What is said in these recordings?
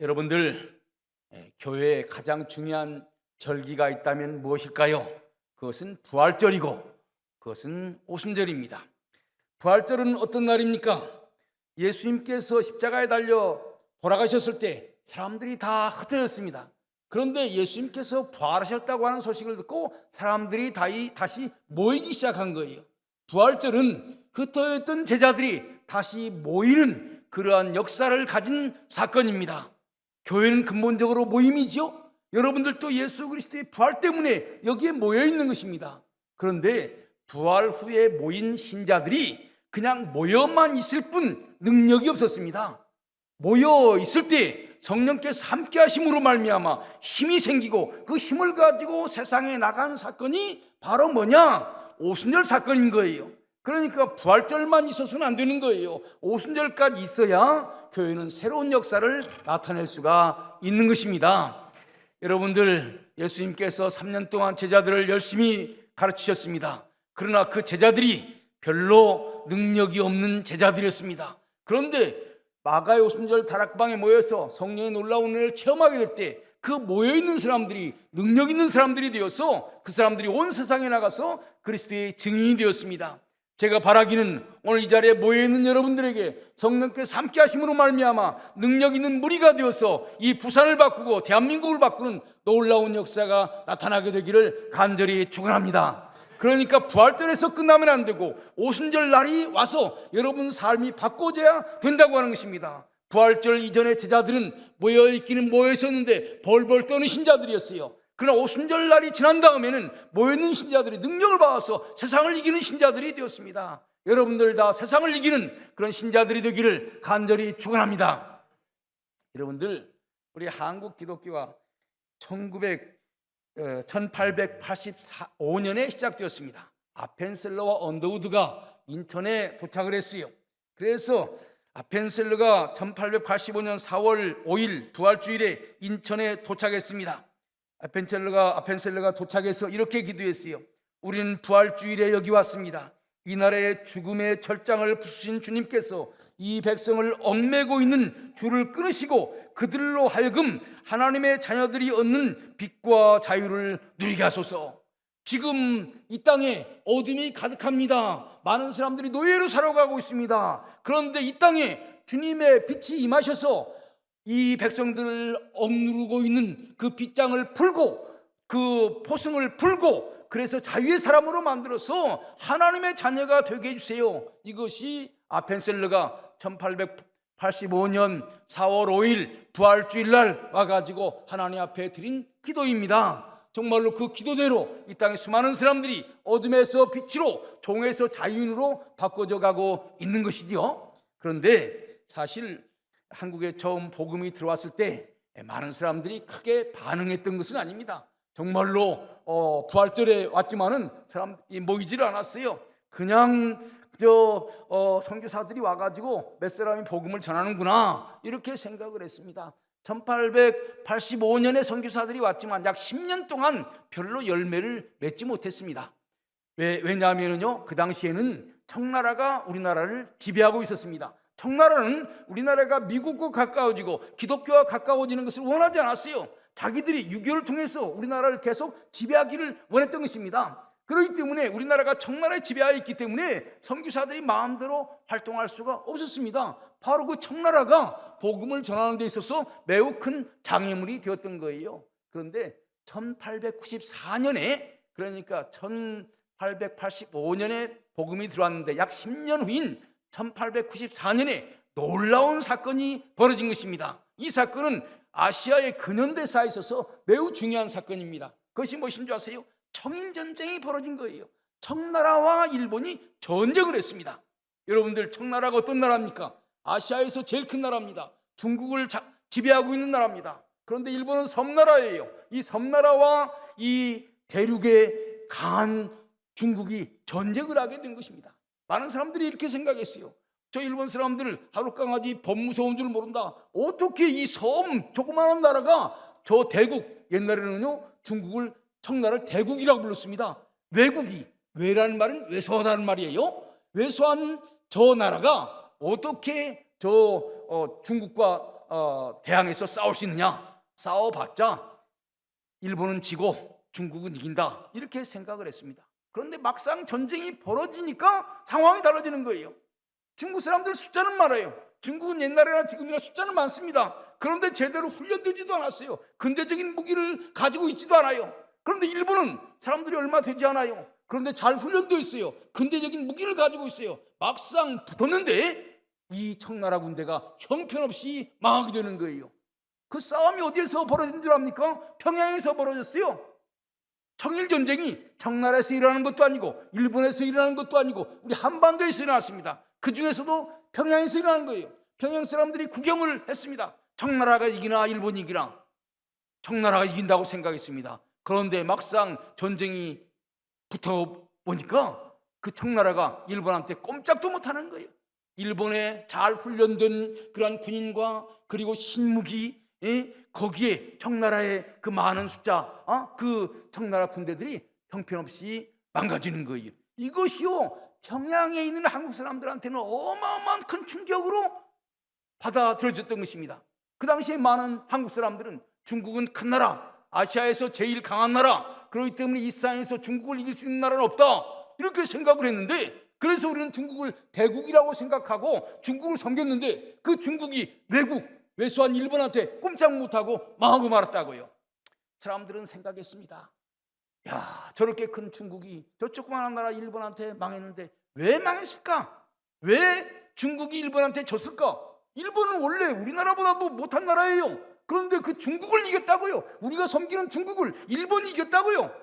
여러분들, 교회에 가장 중요한 절기가 있다면 무엇일까요? 그것은 부활절이고 그것은 오순절입니다. 부활절은 어떤 날입니까? 예수님께서 십자가에 달려 돌아가셨을 때 사람들이 다 흩어졌습니다. 그런데 예수님께서 부활하셨다고 하는 소식을 듣고 사람들이 다시 모이기 시작한 거예요. 부활절은 흩어졌던 제자들이 다시 모이는 그러한 역사를 가진 사건입니다. 교회는 근본적으로 모임이죠. 여러분들도 예수 그리스도의 부활 때문에 여기에 모여 있는 것입니다. 그런데 부활 후에 모인 신자들이 그냥 모여만 있을 뿐 능력이 없었습니다. 모여 있을 때 성령께서 함께 하심으로 말미암아 힘이 생기고 그 힘을 가지고 세상에 나간 사건이 바로 뭐냐? 오순절 사건인 거예요. 그러니까 부활절만 있어서는 안 되는 거예요. 오순절까지 있어야 교회는 새로운 역사를 나타낼 수가 있는 것입니다. 여러분들, 예수님께서 3년 동안 제자들을 열심히 가르치셨습니다. 그러나 그 제자들이 별로 능력이 없는 제자들이었습니다. 그런데 마가의 오순절 다락방에 모여서 성령의 놀라운 은혜를 체험하게 될 때 그 모여있는 사람들이 능력 있는 사람들이 되어서 그 사람들이 온 세상에 나가서 그리스도의 증인이 되었습니다. 제가 바라기는 오늘 이 자리에 모여있는 여러분들에게 성령께서 함께 하심으로 말미암아 능력 있는 무리가 되어서 이 부산을 바꾸고 대한민국을 바꾸는 놀라운 역사가 나타나게 되기를 간절히 축원합니다. 그러니까 부활절에서 끝나면 안 되고 오순절 날이 와서 여러분 삶이 바꿔져야 된다고 하는 것입니다. 부활절 이전에 제자들은 모여있기는 모여있었는데 벌벌 떠는 신자들이었어요. 그러나 오순절 날이 지난 다음에는 모여있는 신자들이 능력을 받아서 세상을 이기는 신자들이 되었습니다. 여러분들 다 세상을 이기는 그런 신자들이 되기를 간절히 축원합니다. 여러분들, 우리 한국 기독교가 1885년에 시작되었습니다. 아펜셀러와 언더우드가 인천에 도착을 했어요. 그래서 아펜셀러가 1885년 4월 5일 부활주일에 인천에 도착했습니다. 아펜셀러가 도착해서 이렇게 기도했어요. 우리는 부활주일에 여기 왔습니다. 이 나라의 죽음의 철장을 부수신 주님께서 이 백성을 얽매고 있는 줄을 끊으시고 그들로 하여금 하나님의 자녀들이 얻는 빛과 자유를 누리게 하소서. 지금 이 땅에 어둠이 가득합니다. 많은 사람들이 노예로 살아가고 있습니다. 그런데 이 땅에 주님의 빛이 임하셔서 이 백성들을 억누르고 있는 그 빗장을 풀고 그 포승을 풀고 그래서 자유의 사람으로 만들어서 하나님의 자녀가 되게 해주세요. 이것이 아펜셀러가 1885년 4월 5일 부활주일날 와가지고 하나님 앞에 드린 기도입니다. 정말로 그 기도대로 이 땅에 수많은 사람들이 어둠에서 빛으로 종에서 자유인으로 바꿔져 가고 있는 것이죠. 그런데 사실 한국에 처음 복음이 들어왔을 때 많은 사람들이 크게 반응했던 것은 아닙니다. 정말로 부활절에 왔지만은 사람이 모이지를 않았어요. 그냥 선교사들이 와가지고 몇 사람이 복음을 전하는구나 이렇게 생각을 했습니다. 1885년에 선교사들이 왔지만 약 10년 동안 별로 열매를 맺지 못했습니다. 왜냐하면요, 그 당시에는 청나라가 우리나라를 지배하고 있었습니다. 청나라는 우리나라가 미국과 가까워지고 기독교와 가까워지는 것을 원하지 않았어요. 자기들이 유교를 통해서 우리나라를 계속 지배하기를 원했던 것입니다. 그렇기 때문에 우리나라가 청나라에 지배하여 있기 때문에 선교사들이 마음대로 활동할 수가 없었습니다. 바로 그 청나라가 복음을 전하는 데 있어서 매우 큰 장애물이 되었던 거예요. 그런데 1894년에 그러니까 1885년에 복음이 들어왔는데 약 10년 후인 1894년에 놀라운 사건이 벌어진 것입니다. 이 사건은 아시아의 근현대사에 있어서 매우 중요한 사건입니다. 그것이 무엇인 줄 아세요? 청일전쟁이 벌어진 거예요. 청나라와 일본이 전쟁을 했습니다. 여러분들, 청나라가 어떤 나라입니까? 아시아에서 제일 큰 나라입니다. 중국을 지배하고 있는 나라입니다. 그런데 일본은 섬나라예요. 이 섬나라와 이 대륙의 강한 중국이 전쟁을 하게 된 것입니다. 많은 사람들이 이렇게 생각했어요. 저 일본 사람들 하룻강아지 범 무서운 줄 모른다. 어떻게 이 섬 조그마한 나라가 저 대국, 옛날에는요 중국을 청나라를 대국이라고 불렀습니다. 왜라는 말은 왜소하다는 말이에요. 왜소한 저 나라가 어떻게 중국과 대항해서 싸울 수 있느냐? 싸워봤자 일본은 지고 중국은 이긴다, 이렇게 생각을 했습니다. 그런데 막상 전쟁이 벌어지니까 상황이 달라지는 거예요. 중국 사람들 숫자는 많아요. 중국은 옛날이나 지금이나 숫자는 많습니다. 그런데 제대로 훈련되지도 않았어요. 근대적인 무기를 가지고 있지도 않아요. 그런데 일본은 사람들이 얼마 되지 않아요. 그런데 잘 훈련되어 있어요. 근대적인 무기를 가지고 있어요. 막상 붙었는데 이 청나라 군대가 형편없이 망하게 되는 거예요. 그 싸움이 어디에서 벌어진 줄 압니까? 평양에서 벌어졌어요. 청일전쟁이 청나라에서 일어나는 것도 아니고 일본에서 일어나는 것도 아니고 우리 한반도에서 일어났습니다. 그 중에서도 평양에서 일어난 거예요. 평양 사람들이 구경을 했습니다. 청나라가 이기나 일본이 이기나. 청나라가 이긴다고 생각했습니다. 그런데 막상 전쟁이 붙어보니까 그 청나라가 일본한테 꼼짝도 못하는 거예요. 일본에 잘 훈련된 그러한 군인과 그리고 신무기, 거기에 청나라의 그 많은 숫자, 그 청나라 군대들이 형편없이 망가지는 거예요. 이것이요, 평양에 있는 한국 사람들한테는 어마어마한 큰 충격으로 받아들여졌던 것입니다. 그 당시에 많은 한국 사람들은 중국은 큰 나라, 아시아에서 제일 강한 나라, 그렇기 때문에 이 세상에서 중국을 이길 수 있는 나라는 없다, 이렇게 생각을 했는데, 그래서 우리는 중국을 대국이라고 생각하고 중국을 섬겼는데 그 중국이 왜소한 일본한테 꼼짝 못하고 망하고 말았다고요. 사람들은 생각했습니다. 야, 저렇게 큰 중국이 저 조그마한 나라 일본한테 망했는데 왜 망했을까? 왜 중국이 일본한테 졌을까? 일본은 원래 우리나라보다도 못한 나라예요. 그런데 그 중국을 이겼다고요. 우리가 섬기는 중국을 일본이 이겼다고요.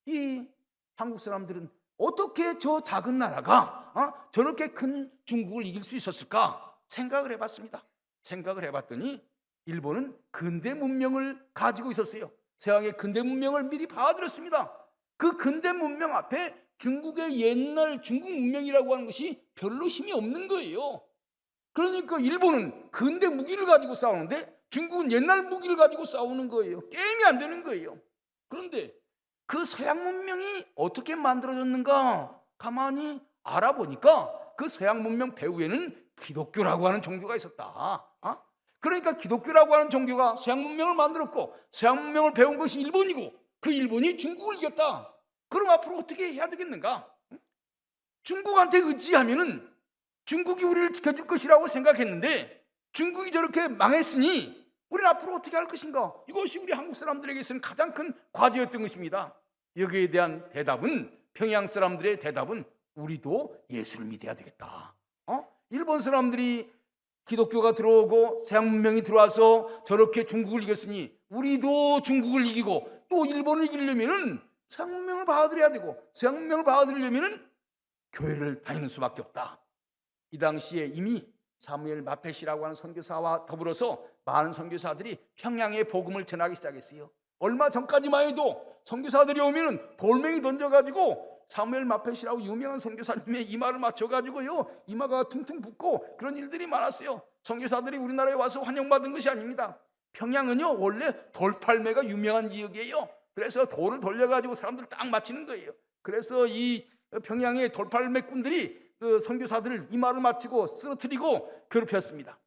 이 한국 사람들은 어떻게 저 작은 나라가 저렇게 큰 중국을 이길 수 있었을까 생각을 해봤습니다. 생각을 해봤더니 일본은 근대 문명을 가지고 있었어요. 세상의 근대 문명을 미리 봐들었습니다. 그 근대 문명 앞에 중국의 옛날 중국 문명이라고 하는 것이 별로 힘이 없는 거예요. 그러니까 일본은 근대 무기를 가지고 싸우는데 중국은 옛날 무기를 가지고 싸우는 거예요. 게임이 안 되는 거예요. 그런데 그 서양 문명이 어떻게 만들어졌는가 가만히 알아보니까 그 서양 문명 배후에는 기독교라고 하는 종교가 있었다. 그러니까 기독교라고 하는 종교가 서양 문명을 만들었고 서양 문명을 배운 것이 일본이고 그 일본이 중국을 이겼다. 그럼 앞으로 어떻게 해야 되겠는가? 중국한테 의지하면은 중국이 우리를 지켜줄 것이라고 생각했는데 중국이 저렇게 망했으니 우리는 앞으로 어떻게 할 것인가? 이것이 우리 한국 사람들에게서는 가장 큰 과제였던 것입니다. 여기에 대한 대답은, 평양 사람들의 대답은 우리도 예수를 믿어야 되겠다. 일본 사람들이 기독교가 들어오고 서양 문명이 들어와서 저렇게 중국을 이겼으니 우리도 중국을 이기고 또 일본을 이기려면은 서양 문명을 받아들여야 되고 서양 문명을 받아들이려면은 교회를 다니는 수밖에 없다. 이 당시에 이미 사무엘 마펫이라고 하는 선교사와 더불어서 많은 선교사들이 평양에 복음을 전하기 시작했어요. 얼마 전까지만 해도 선교사들이 오면은 돌멩이 던져가지고 사무엘 마펫이라고 유명한 선교사님의 이마를 맞춰가지고요, 이마가 퉁퉁 붓고 그런 일들이 많았어요. 선교사들이 우리나라에 와서 환영받은 것이 아닙니다. 평양은요 원래 돌팔매가 유명한 지역이에요. 그래서 돌을 돌려가지고 사람들 딱 맞히는 거예요. 그래서 이 평양의 돌팔매꾼들이 그 선교사들을 이마를 맞추고 쓰러뜨리고 괴롭혔습니다.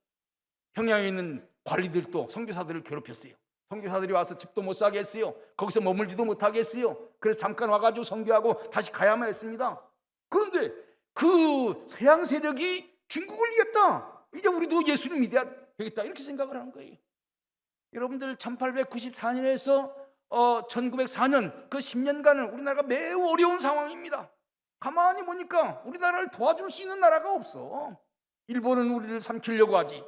평양에 있는 관리들도 선교사들을 괴롭혔어요. 선교사들이 와서 집도 못 사게 했어요. 거기서 머물지도 못하게 했어요. 그래서 잠깐 와가지고 선교하고 다시 가야만 했습니다. 그런데 그 서양 세력이 중국을 이겼다. 이제 우리도 예수를 믿어야 되겠다, 이렇게 생각을 하는 거예요. 여러분들 1894년에서 1904년 그 10년간은 우리나라가 매우 어려운 상황입니다. 가만히 보니까 우리나라를 도와줄 수 있는 나라가 없어. 일본은 우리를 삼키려고 하지,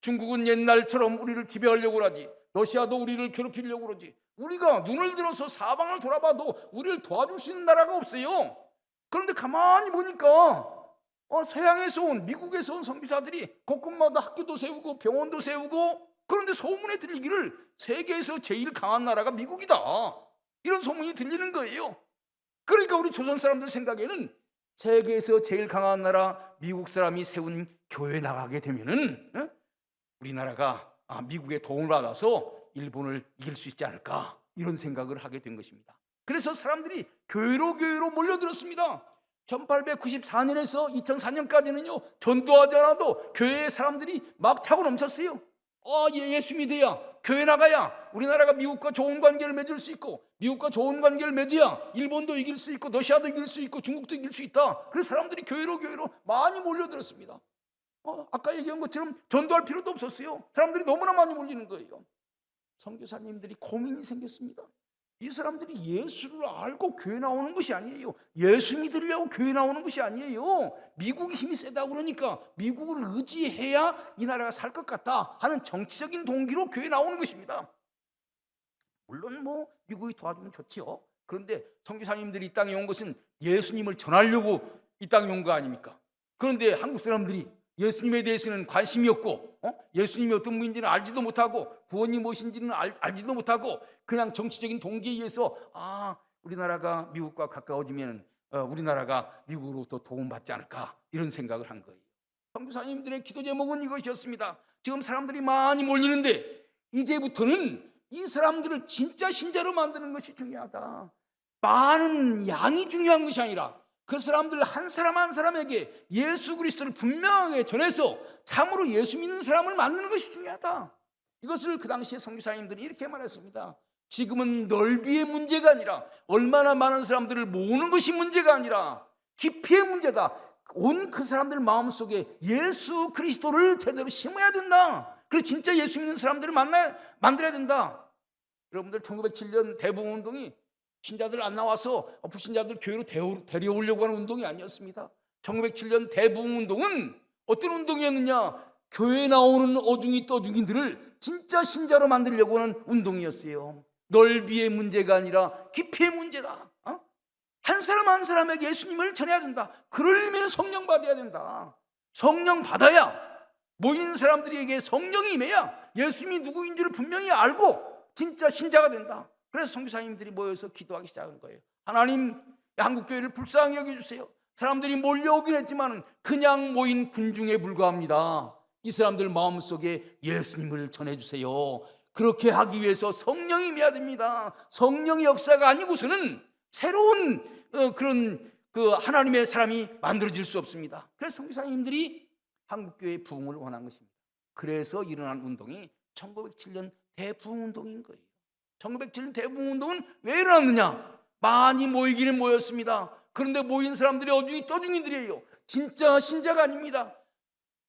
중국은 옛날처럼 우리를 지배하려고 하지, 러시아도 우리를 괴롭히려고 그러지. 우리가 눈을 들어서 사방을 돌아봐도 우리를 도와줄 수 있는 나라가 없어요. 그런데 가만히 보니까 서양에서 온, 미국에서 온 선교사들이 곳곳마다 학교도 세우고 병원도 세우고, 그런데 소문에 들리기를 세계에서 제일 강한 나라가 미국이다, 이런 소문이 들리는 거예요. 그러니까 우리 조선 사람들 생각에는 세계에서 제일 강한 나라 미국 사람이 세운 교회에 나가게 되면은 우리나라가 미국의 도움을 받아서 일본을 이길 수 있지 않을까, 이런 생각을 하게 된 것입니다. 그래서 사람들이 교회로 몰려들었습니다. 1894년에서 2004년까지는요 전도하지 않아도 교회에 사람들이 막 차고 넘쳤어요. 예수 믿어야, 교회 나가야 우리나라가 미국과 좋은 관계를 맺을 수 있고, 미국과 좋은 관계를 맺어야 일본도 이길 수 있고, 러시아도 이길 수 있고, 중국도 이길 수 있다. 그래서 사람들이 교회로 많이 몰려들었습니다. 아까 얘기한 것처럼 전도할 필요도 없었어요. 사람들이 너무나 많이 몰리는 거예요. 선교사님들이 고민이 생겼습니다. 이 사람들이 예수를 알고 교회 나오는 것이 아니에요. 예수 믿으려고 교회 나오는 것이 아니에요. 미국이 힘이 세다고 그러니까 미국을 의지해야 이 나라가 살 것 같다 하는 정치적인 동기로 교회 나오는 것입니다. 물론 미국이 도와주면 좋지요. 그런데 선교사님들이 이 땅에 온 것은 예수님을 전하려고 이 땅에 온 거 아닙니까? 그런데 한국 사람들이 예수님에 대해서는 관심이 없고, 예수님이 어떤 분인지는 알지도 못하고, 구원이 무엇인지는 알지도 못하고, 그냥 정치적인 동기에 의해서 우리나라가 미국과 가까워지면 우리나라가 미국으로부터 도움받지 않을까, 이런 생각을 한 거예요. 선교사님들의 기도 제목은 이것이었습니다. 지금 사람들이 많이 몰리는데 이제부터는 이 사람들을 진짜 신자로 만드는 것이 중요하다. 많은 양이 중요한 것이 아니라 그 사람들 한 사람 한 사람에게 예수 그리스도를 분명하게 전해서 참으로 예수 믿는 사람을 만드는 것이 중요하다. 이것을 그 당시에 선교사님들이 이렇게 말했습니다. 지금은 넓이의 문제가 아니라, 얼마나 많은 사람들을 모으는 것이 문제가 아니라 깊이의 문제다. 온 그 사람들 마음속에 예수 그리스도를 제대로 심어야 된다. 그래서 진짜 예수 믿는 사람들을 만들어야 된다. 여러분들 1907년 대부흥운동이 신자들 안 나와서 불신자들 교회로 데려오려고 하는 운동이 아니었습니다. 1907년 대부흥운동은 어떤 운동이었느냐? 교회에 나오는 어중이 떠중이들을 진짜 신자로 만들려고 하는 운동이었어요. 넓이의 문제가 아니라 깊이의 문제다. 한 사람 한 사람에게 예수님을 전해야 된다. 그러려면 성령 받아야 된다. 성령 받아야, 모인 사람들에게 성령이 임해야 예수님이 누구인 줄 분명히 알고 진짜 신자가 된다. 그래서 선교사님들이 모여서 기도하기 시작한 거예요. 하나님, 한국교회를 불쌍히 여겨주세요. 사람들이 몰려오긴 했지만 그냥 모인 군중에 불과합니다. 이 사람들 마음속에 예수님을 전해주세요. 그렇게 하기 위해서 성령이 임해야 됩니다. 성령의 역사가 아니고서는 새로운 그런 하나님의 사람이 만들어질 수 없습니다. 그래서 선교사님들이 한국교회의 부흥을 원한 것입니다. 그래서 일어난 운동이 1907년 대부흥운동인 거예요. 1907년 대부흥운동은 왜 일어났느냐? 많이 모이기는 모였습니다. 그런데 모인 사람들이 어중이 떠중이들이에요. 진짜 신자가 아닙니다.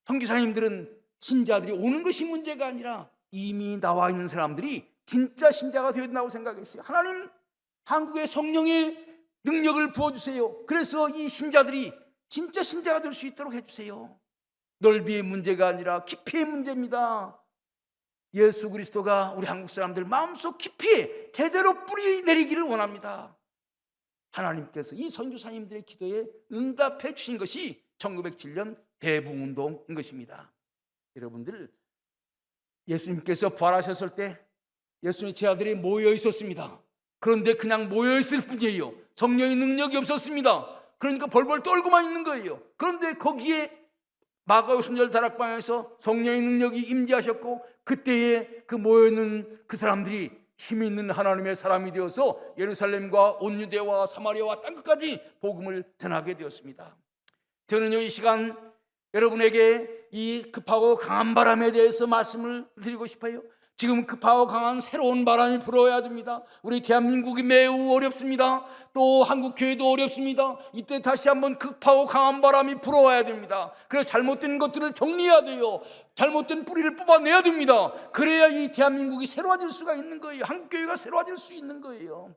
선교사님들은 신자들이 오는 것이 문제가 아니라 이미 나와 있는 사람들이 진짜 신자가 되어야 된다고 생각했어요. 하나님, 한국에 성령의 능력을 부어주세요. 그래서 이 신자들이 진짜 신자가 될 수 있도록 해주세요. 넓이의 문제가 아니라 깊이의 문제입니다. 예수 그리스도가 우리 한국 사람들 마음속 깊이에 제대로 뿌리 내리기를 원합니다. 하나님께서 이 선교사님들의 기도에 응답해 주신 것이 1907년 대부흥운동인 것입니다. 여러분들, 예수님께서 부활하셨을 때 예수님의 제자들이 모여 있었습니다. 그런데 그냥 모여 있을 뿐이에요. 성령의 능력이 없었습니다. 그러니까 벌벌 떨고만 있는 거예요. 그런데 거기에 마가의 순절 다락방에서 성령의 능력이 임재하셨고, 그때에 그 모여있는 그 사람들이 힘 있는 하나님의 사람이 되어서 예루살렘과 온 유대와 사마리아와 땅끝까지 복음을 전하게 되었습니다. 저는요, 이 시간 여러분에게 이 급하고 강한 바람에 대해서 말씀을 드리고 싶어요. 지금 급하고 강한 새로운 바람이 불어야 됩니다. 우리 대한민국이 매우 어렵습니다. 또 한국교회도 어렵습니다. 이때 다시 한번 급하고 강한 바람이 불어와야 됩니다. 그래서 잘못된 것들을 정리해야 돼요. 잘못된 뿌리를 뽑아내야 됩니다. 그래야 이 대한민국이 새로워질 수가 있는 거예요. 한국교회가 새로워질 수 있는 거예요.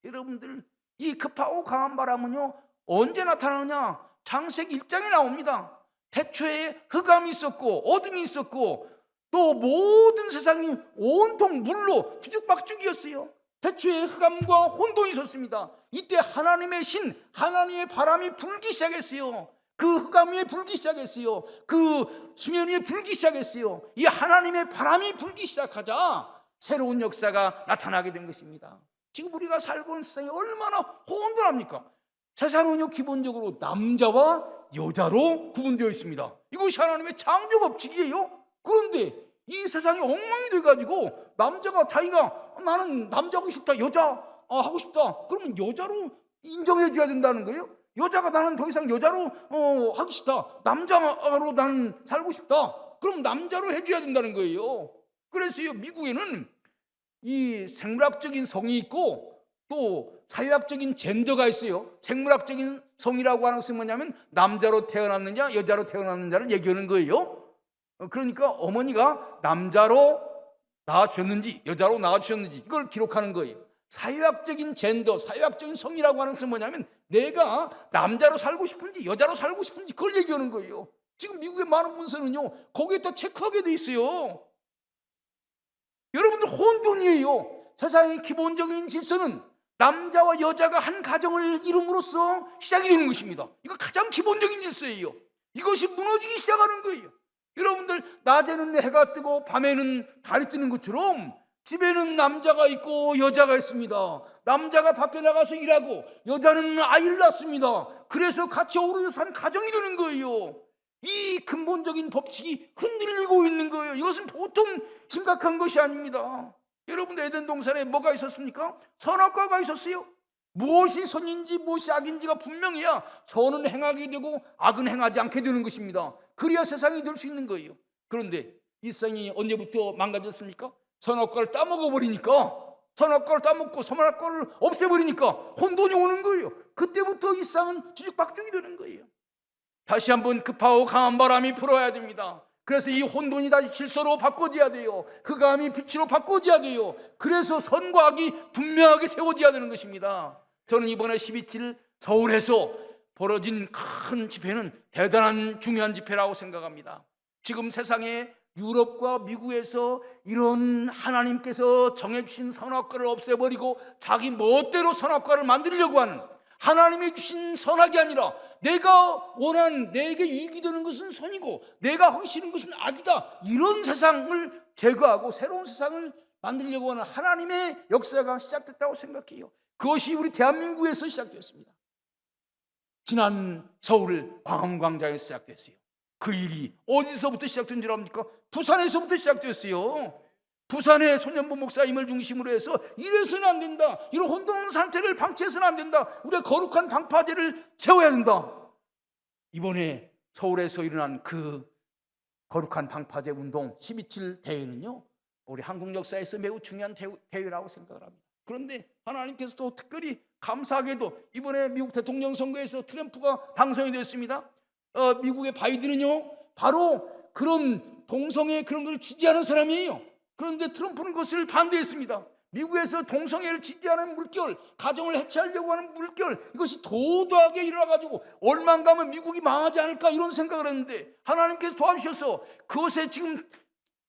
여러분들, 이 급하고 강한 바람은요, 언제 나타나느냐? 창세기 1장에 나옵니다. 태초에 흑암이 있었고 어둠이 있었고 또 모든 세상이 온통 물로 뒤죽박죽이었어요. 태초에 흑암과 혼돈이 있었습니다. 이때 하나님의 신, 하나님의 바람이 불기 시작했어요. 그 흑암 위에 불기 시작했어요. 그 수면 위에 불기 시작했어요. 이 하나님의 바람이 불기 시작하자 새로운 역사가 나타나게 된 것입니다. 지금 우리가 살고 있는 세상이 얼마나 혼돈합니까? 세상은요, 기본적으로 남자와 여자로 구분되어 있습니다. 이것이 하나님의 창조 법칙이에요. 그런데 이 세상이 엉망이 돼가지고 남자가 자기가 나는 남자하고 싶다, 여자 하고 싶다, 그러면 여자로 인정해줘야 된다는 거예요. 여자가 나는 더 이상 여자로 하기 싫다, 남자로 나는 살고 싶다, 그럼 남자로 해줘야 된다는 거예요. 그래서요, 미국에는 이 생물학적인 성이 있고 또 사회학적인 젠더가 있어요. 생물학적인 성이라고 하는 것은 뭐냐면 남자로 태어났느냐 여자로 태어났느냐를 얘기하는 거예요. 그러니까 어머니가 남자로 낳아주셨는지 여자로 낳아주셨는지 이걸 기록하는 거예요. 사회학적인 젠더, 사회학적인 성이라고 하는 것은 뭐냐면 내가 남자로 살고 싶은지 여자로 살고 싶은지 그걸 얘기하는 거예요. 지금 미국의 많은 문서는요 거기에 또 체크하게 돼 있어요. 여러분들 혼돈이에요. 세상의 기본적인 질서는 남자와 여자가 한 가정을 이룸으로써 시작이 되는 것입니다. 이거 가장 기본적인 질서예요. 이것이 무너지기 시작하는 거예요. 여러분들 낮에는 해가 뜨고 밤에는 달이 뜨는 것처럼 집에는 남자가 있고 여자가 있습니다. 남자가 밖에 나가서 일하고 여자는 아이를 낳습니다. 그래서 같이 어우러져 사는 가정이 되는 거예요. 이 근본적인 법칙이 흔들리고 있는 거예요. 이것은 보통 심각한 것이 아닙니다. 여러분 에덴 동산에 뭐가 있었습니까? 선악과가 있었어요. 무엇이 선인지 무엇이 악인지가 분명해야 선은 행하게 되고 악은 행하지 않게 되는 것입니다. 그래야 세상이 될 수 있는 거예요. 그런데 이 세상이 언제부터 망가졌습니까? 선악과를 따먹어버리니까, 선악과를 따먹고 선악과를 없애버리니까 혼돈이 오는 거예요. 그때부터 이 세상은 뒤죽박죽이 되는 거예요. 다시 한번 급하고 강한 바람이 불어야 됩니다. 그래서 이 혼돈이 다시 질서로 바꿔져야 돼요. 흑암이 빛으로 바꿔져야 돼요. 그래서 선과 악이 분명하게 세워져야 되는 것입니다. 저는 이번에 12.7 서울에서 벌어진 큰 집회는 대단한 중요한 집회라고 생각합니다. 지금 세상에 유럽과 미국에서 이런 하나님께서 정해주신 선악과를 없애버리고 자기 멋대로 선악과를 만들려고 하는, 하나님이 주신 선악이 아니라 내가 원하는, 내게 이익이 되는 것은 선이고 내가 하기 싫은 것은 악이다, 이런 세상을 제거하고 새로운 세상을 만들려고 하는 하나님의 역사가 시작됐다고 생각해요. 그것이 우리 대한민국에서 시작됐습니다. 지난 서울 광화문광장에서 시작됐어요. 그 일이 어디서부터 시작된 줄 압니까? 부산에서부터 시작됐어요. 부산의 손연보 목사님을 중심으로 해서 이래서는 안 된다, 이런 혼돈 상태를 방치해서는 안 된다, 우리가 거룩한 방파제를 세워야 된다. 이번에 서울에서 일어난 그 거룩한 방파제 운동 12.7 대회는요 우리 한국 역사에서 매우 중요한 대회라고 생각을 합니다. 그런데 하나님께서 또 특별히 감사하게도 이번에 미국 대통령 선거에서 트럼프가 당선이 됐습니다. 미국의 바이든은요 바로 그런 동성애 그런 걸 지지하는 사람이에요. 그런데 트럼프는 그것을 반대했습니다. 미국에서 동성애를 지지하는 물결, 가정을 해체하려고 하는 물결, 이것이 도도하게 일어나가지고 얼마 가면 미국이 망하지 않을까 이런 생각을 했는데 하나님께서 도와주셔서 그것에 지금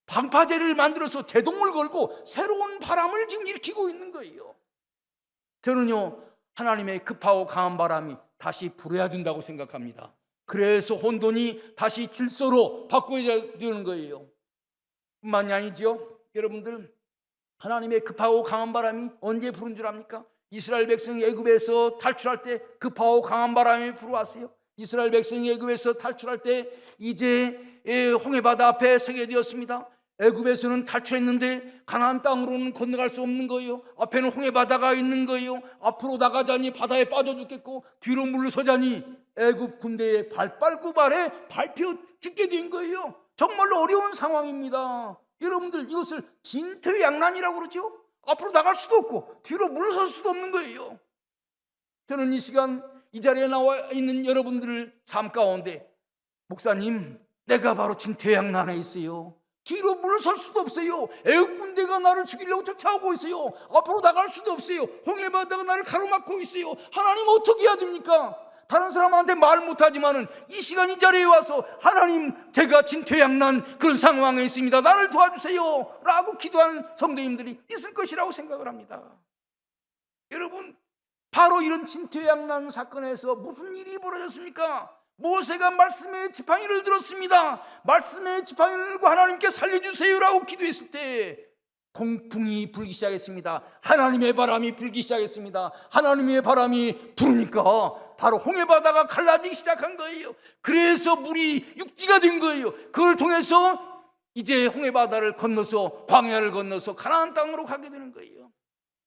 방파제를 만들어서 제동을 걸고 새로운 바람을 지금 일으키고 있는 거예요. 저는요 하나님의 급하고 강한 바람이 다시 불어야 된다고 생각합니다. 그래서 혼돈이 다시 질서로 바꿔야 되는 거예요. 뿐만이 아니죠. 여러분들, 하나님의 급하고 강한 바람이 언제 부른 줄 압니까? 이스라엘 백성이 애굽에서 탈출할 때 급하고 강한 바람이 불어왔어요. 이스라엘 백성이 애굽에서 탈출할 때 이제 홍해바다 앞에 서게 되었습니다. 애굽에서는 탈출했는데 가나안 땅으로는 건너갈 수 없는 거예요. 앞에는 홍해바다가 있는 거예요. 앞으로 나가자니 바다에 빠져 죽겠고 뒤로 물러서자니 애굽 군대의 발빨구 발에 밟혀 죽게 된 거예요. 정말로 어려운 상황입니다. 여러분들, 이것을 진퇴양난이라고 그러죠. 앞으로 나갈 수도 없고 뒤로 물러설 수도 없는 거예요. 저는 이 시간 이 자리에 나와 있는 여러분들 삶 가운데, 목사님, 내가 바로 진퇴양난에 있어요. 뒤로 물러설 수도 없어요. 애국 군대가 나를 죽이려고 쫓아오고 있어요. 앞으로 나갈 수도 없어요. 홍해바다가 나를 가로막고 있어요. 하나님 어떻게 해야 됩니까? 다른 사람한테 말 못하지만은 이 시간 이 자리에 와서 하나님, 제가 진퇴양난 그런 상황에 있습니다, 나를 도와주세요 라고 기도하는 성도님들이 있을 것이라고 생각을 합니다. 여러분, 바로 이런 진퇴양난 사건에서 무슨 일이 벌어졌습니까? 모세가 말씀의 지팡이를 들었습니다. 말씀의 지팡이를 들고 하나님께 살려주세요라고 기도했을 때 공풍이 불기 시작했습니다. 하나님의 바람이 불기 시작했습니다. 하나님의 바람이 부르니까 바로 홍해바다가 갈라지기 시작한 거예요. 그래서 물이 육지가 된 거예요. 그걸 통해서 이제 홍해바다를 건너서 광야를 건너서 가나안 땅으로 가게 되는 거예요.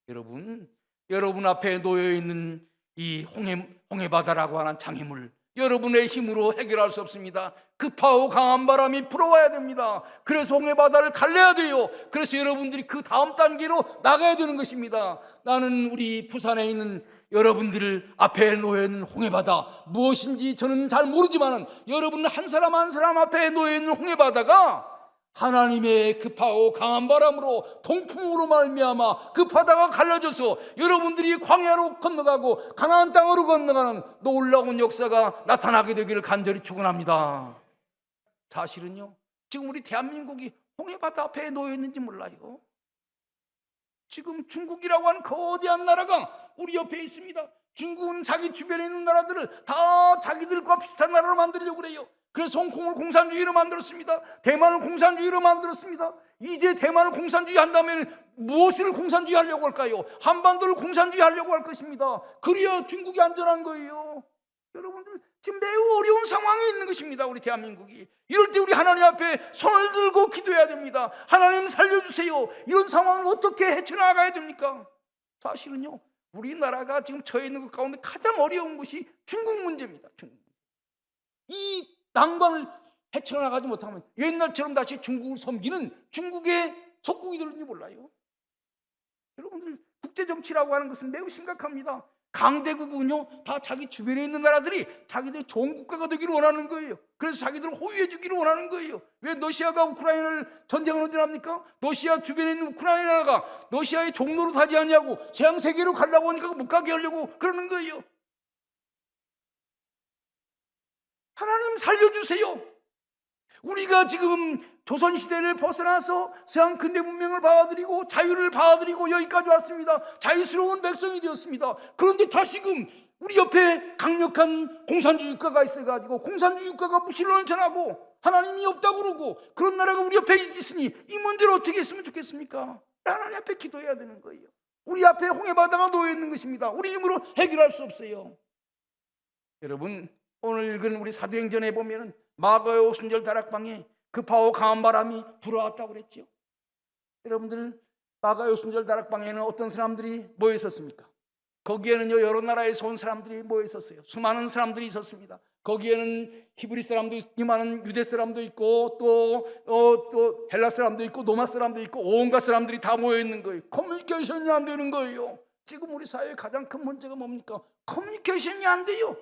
여러분 앞에 놓여 있는 이 홍해바다라고 하는 장애물, 여러분의 힘으로 해결할 수 없습니다. 급하고 강한 바람이 불어와야 됩니다. 그래서 홍해바다를 갈라야 돼요. 그래서 여러분들이 그 다음 단계로 나가야 되는 것입니다. 나는 우리 부산에 있는 여러분들 앞에 놓여 있는 홍해바다 무엇인지 저는 잘 모르지만 여러분 한 사람 한 사람 앞에 놓여 있는 홍해바다가 하나님의 급하고 강한 바람으로 동풍으로 말미암아 그 바다가 갈라져서 여러분들이 광야로 건너가고 가나안 땅으로 건너가는 놀라운 역사가 나타나게 되기를 간절히 축원합니다. 사실은요, 지금 우리 대한민국이 홍해바다 앞에 놓여 있는지 몰라요. 지금 중국이라고 하는 거대한 나라가 우리 옆에 있습니다. 중국은 자기 주변에 있는 나라들을 다 자기들과 비슷한 나라로 만들려고 그래요. 그래서 홍콩을 공산주의로 만들었습니다. 대만을 공산주의로 만들었습니다. 이제 대만을 공산주의 한다면 무엇을 공산주의 하려고 할까요? 한반도를 공산주의 하려고 할 것입니다. 그래야 중국이 안전한 거예요. 여러분들 지금 매우 어려운 상황에 있는 것입니다. 우리 대한민국이. 이럴 때 우리 하나님 앞에 손을 들고 기도해야 됩니다. 하나님 살려주세요. 이런 상황을 어떻게 헤쳐나가야 됩니까? 사실은요, 우리나라가 지금 처해 있는 것 가운데 가장 어려운 것이 중국 문제입니다. 중국. 이 난관을 헤쳐나가지 못하면 옛날처럼 다시 중국을 섬기는 중국의 속국이 될지 몰라요. 여러분들 국제정치라고 하는 것은 매우 심각합니다. 강대국은요 다 자기 주변에 있는 나라들이 자기들이 좋은 국가가 되기를 원하는 거예요. 그래서 자기들을 호위해 주기를 원하는 거예요. 왜 러시아가 우크라이나를 전쟁을 언제 합니까? 러시아 주변에 있는 우크라이나가 러시아의 종로로 가지 않냐고 서양 세계로 가려고 하니까 못 가게 하려고 그러는 거예요. 하나님 살려주세요. 우리가 지금 조선시대를 벗어나서 서양 근대 문명을 받아들이고 자유를 받아들이고 여기까지 왔습니다. 자유스러운 백성이 되었습니다. 그런데 다시금 우리 옆에 강력한 공산주의 국가가 있어가지고 공산주의 국가가 무신론을 전하고 하나님이 없다고 그러고 그런 나라가 우리 옆에 있으니 이 문제를 어떻게 했으면 좋겠습니까? 하나님 앞에 기도해야 되는 거예요. 우리 앞에 홍해바다가 놓여 있는 것입니다. 우리 힘으로 해결할 수 없어요. 여러분, 오늘 읽은 우리 사도행전에 보면은 마가의 오순절 다락방에 급하고 강한 바람이 불어왔다고 그랬죠. 여러분들, 마가의 오순절 다락방에는 어떤 사람들이 모여 있었습니까? 거기에는요 여러 나라에서 온 사람들이 모여 있었어요. 수많은 사람들이 있었습니다. 거기에는 히브리 사람도 있고 많은 유대 사람도 있고 또 헬라 사람도 있고 로마 사람도 있고 온갖 사람들이 다 모여 있는 거예요. 커뮤니케이션이 안 되는 거예요. 지금 우리 사회의 가장 큰 문제가 뭡니까? 커뮤니케이션이 안 돼요.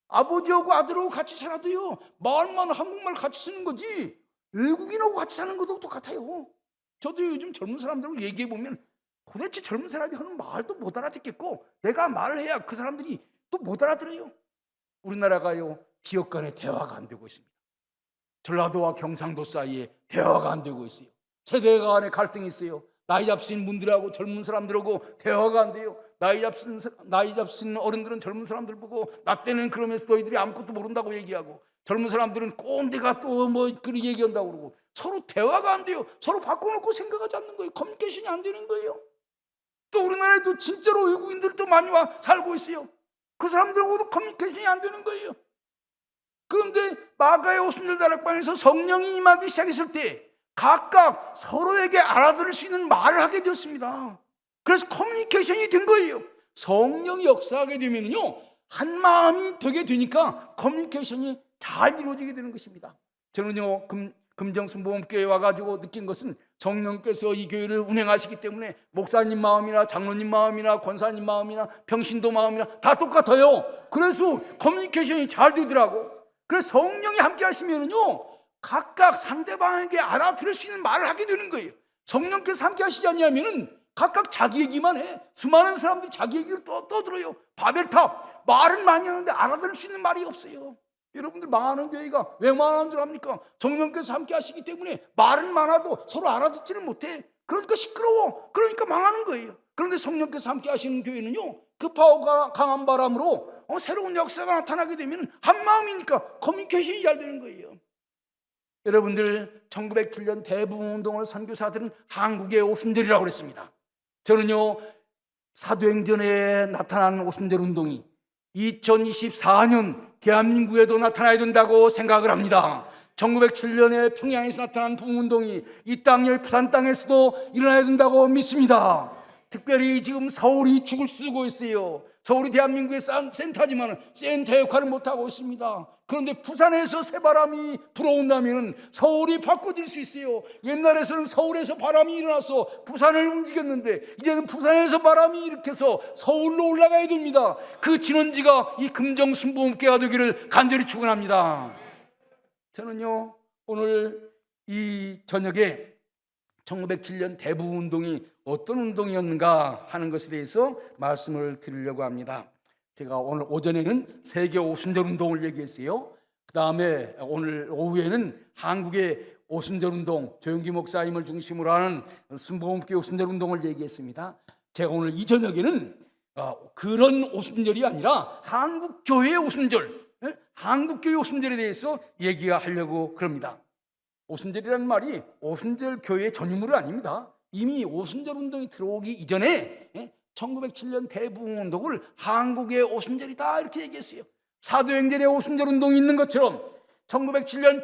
아버지하고 아들하고 같이 살아도요 말만 한국말 같이 쓰는 거지 외국인하고 같이 사는 것도 똑같아요. 저도 요즘 젊은 사람들하고 얘기해 보면 도대체 젊은 사람이 하는 말도 못 알아듣겠고 내가 말을 해야 그 사람들이 또 못 알아들어요. 우리나라가요 지역 간에 대화가 안 되고 있습니다. 전라도와 경상도 사이에 대화가 안 되고 있어요. 세대 간에 갈등이 있어요. 나이 잡신 분들하고 젊은 사람들하고 대화가 안 돼요. 나이 잡신 어른들은 젊은 사람들 보고 나 때는 그러면서 너희들이 아무것도 모른다고 얘기하고 젊은 사람들은 꼭 내가 또 뭐 그런 얘기한다고 그러고 서로 대화가 안 돼요. 서로 바꿔놓고 생각하지 않는 거예요. 커뮤니케이션이 안 되는 거예요. 또 우리나라에도 진짜로 외국인들도 많이 와 살고 있어요. 그 사람들하고도 커뮤니케이션이 안 되는 거예요. 그런데 마가의 오순절 다락방에서 성령이 임하기 시작했을 때 각각 서로에게 알아들을 수 있는 말을 하게 되었습니다. 그래서 커뮤니케이션이 된 거예요. 성령이 역사하게 되면요 한 마음이 되게 되니까 커뮤니케이션이 잘 이루어지게 되는 것입니다. 저는요 금정순복음교회에 와가지고 느낀 것은 성령께서 이 교회를 운행하시기 때문에 목사님 마음이나 장로님 마음이나 권사님 마음이나 평신도 마음이나 다 똑같아요. 그래서 커뮤니케이션이 잘 되더라고. 그래서 성령이 함께 하시면은요 각각 상대방에게 알아들을 수 있는 말을 하게 되는 거예요. 성령께서 함께 하시지 않냐면은 각각 자기 얘기만 해. 수많은 사람들이 자기 얘기를 떠들어요. 바벨탑 말은 많이 하는데 알아들을 수 있는 말이 없어요. 여러분들 망하는 교회가 왜 망하는 줄 압니까? 성령께서 함께 하시기 때문에 말은 많아도 서로 알아듣지를 못해. 그러니까 시끄러워. 그러니까 망하는 거예요. 그런데 성령께서 함께 하시는 교회는요 급하고 강한 바람으로 새로운 역사가 나타나게 되면 한 마음이니까 커뮤니케이션이 잘 되는 거예요. 여러분들 1907년 대부흥운동을 선교사들은 한국의 오순절이라고 그랬습니다. 저는요 사도행전에 나타난 오순절 운동이 2024년 대한민국에도 나타나야 된다고 생각을 합니다. 1907년에 평양에서 나타난 부흥운동이 이 땅 여기 부산 땅에서도 일어나야 된다고 믿습니다. 특별히 지금 서울이 죽을 쓰고 있어요. 서울이 대한민국의 센터지만 센터 역할을 못하고 있습니다. 그런데 부산에서 새바람이 불어온다면 서울이 바꿔질 수 있어요. 옛날에서는 서울에서 바람이 일어나서 부산을 움직였는데 이제는 부산에서 바람이 일으켜서 서울로 올라가야 됩니다. 그 진원지가 이 금정순복음교회가 되기를 간절히 축원합니다. 저는요, 오늘 이 저녁에 1907년 대부운동이 어떤 운동이었는가 하는 것에 대해서 말씀을 드리려고 합니다. 제가 오늘 오전에는 세계 오순절 운동을 얘기했어요. 그 다음에 오늘 오후에는 한국의 오순절 운동, 조영기 목사님을 중심으로 하는 순복음교회 오순절 운동을 얘기했습니다. 제가 오늘 이 저녁에는 그런 오순절이 아니라 한국교회의 오순절, 한국교회 오순절에 대해서 얘기하려고 그럽니다. 오순절이라는 말이 오순절 교회의 전유물이 아닙니다. 이미 오순절 운동이 들어오기 이전에 1907년 대부운동을 한국의 오순절이다 이렇게 얘기했어요. 사도행전에 오순절 운동이 있는 것처럼 1907년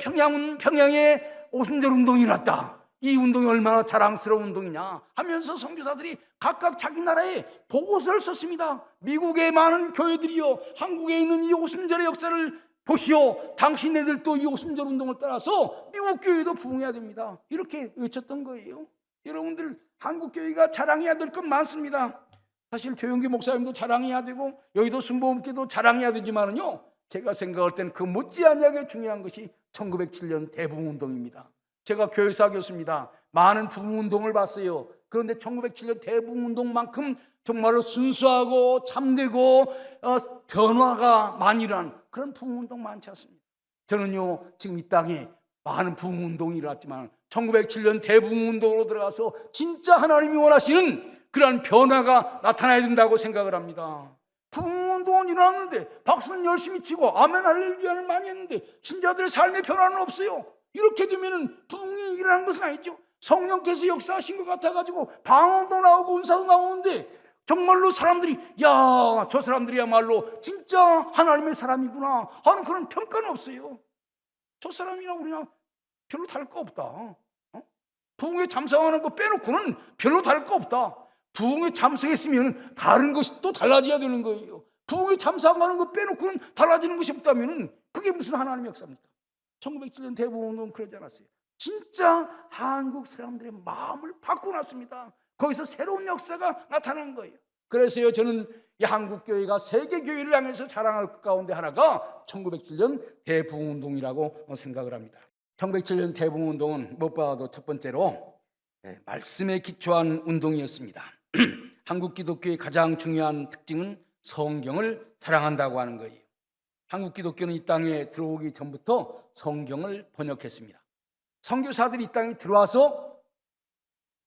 평양에 오순절 운동이 일어났다. 이 운동이 얼마나 자랑스러운 운동이냐 하면서 선교사들이 각각 자기 나라에 보고서를 썼습니다. 미국의 많은 교회들이요, 한국에 있는 이 오순절의 역사를 보시오. 당신네들도 이 오순절 운동을 따라서 미국 교회도 부흥해야 됩니다. 이렇게 외쳤던 거예요. 여러분들, 한국 교회가 자랑해야 될 것 많습니다. 사실 조영기 목사님도 자랑해야 되고 여의도 순복음교회도 자랑해야 되지만은요, 제가 생각할 때는 그 못지않게 중요한 것이 1907년 대부흥운동입니다. 제가 교회사 교수입니다. 많은 부흥운동을 봤어요. 그런데 1907년 대부흥운동만큼 정말로 순수하고 참되고 변화가 많이 일어난 그런 부흥운동 많지 않습니다. 저는요, 지금 이 땅에 많은 부흥운동이 일어났지만 1907년 대부흥운동으로 들어가서 진짜 하나님이 원하시는 그러한 변화가 나타나야 된다고 생각을 합니다. 부흥운동은 일어났는데 박수는 열심히 치고 아멘 할렐루야를 많이 했는데 신자들의 삶의 변화는 없어요. 이렇게 되면 부흥이 일어난 것은 아니죠. 성령께서 역사하신 것 같아가지고 방언도 나오고 은사도 나오는데 정말로 사람들이 야, 저 사람들이야말로 진짜 하나님의 사람이구나 하는 그런 평가는 없어요. 저 사람이나 우리나 별로 다를 거 없다. 부흥에 참석하는 거 빼놓고는 별로 다를 거 없다. 부흥에 참석했으면 다른 것이 또 달라져야 되는 거예요. 부흥에 참석하는 거 빼놓고는 달라지는 것이 없다면 그게 무슨 하나님의 역사입니까? 1907년 대부흥운동은 그러지 않았어요. 진짜 한국 사람들의 마음을 바꿔놨습니다. 거기서 새로운 역사가 나타난 거예요. 그래서요, 저는 이 한국교회가 세계교회를 향해서 자랑할 것 가운데 하나가 1907년 대부흥운동이라고 생각을 합니다. 1907년 대부흥운동은 무엇보다도 첫 번째로 말씀에 기초한 운동이었습니다. 한국 기독교의 가장 중요한 특징은 성경을 사랑한다고 하는 거예요. 한국 기독교는 이 땅에 들어오기 전부터 성경을 번역했습니다. 선교사들이 이 땅에 들어와서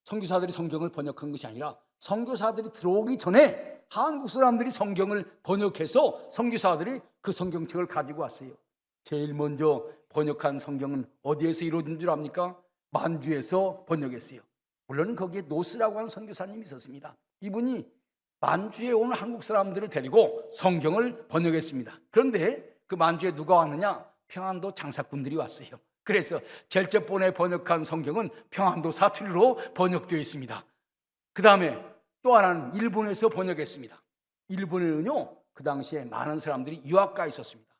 선교사들이 성경을 번역한 것이 아니라 선교사들이 들어오기 전에 한국 사람들이 성경을 번역해서 선교사들이 그 성경책을 가지고 왔어요. 제일 먼저 번역한 성경은 어디에서 이루어진 줄 압니까? 만주에서 번역했어요. 물론 거기에 노스라고 하는 선교사님이 있었습니다. 이분이 만주에 온 한국 사람들을 데리고 성경을 번역했습니다. 그런데 그 만주에 누가 왔느냐? 평안도 장사꾼들이 왔어요. 그래서 제일제본에 번역한 성경은 평안도 사투리로 번역되어 있습니다. 그 다음에 또 하나는 일본에서 번역했습니다. 일본에는요, 그 당시에 많은 사람들이 유학가 있었습니다.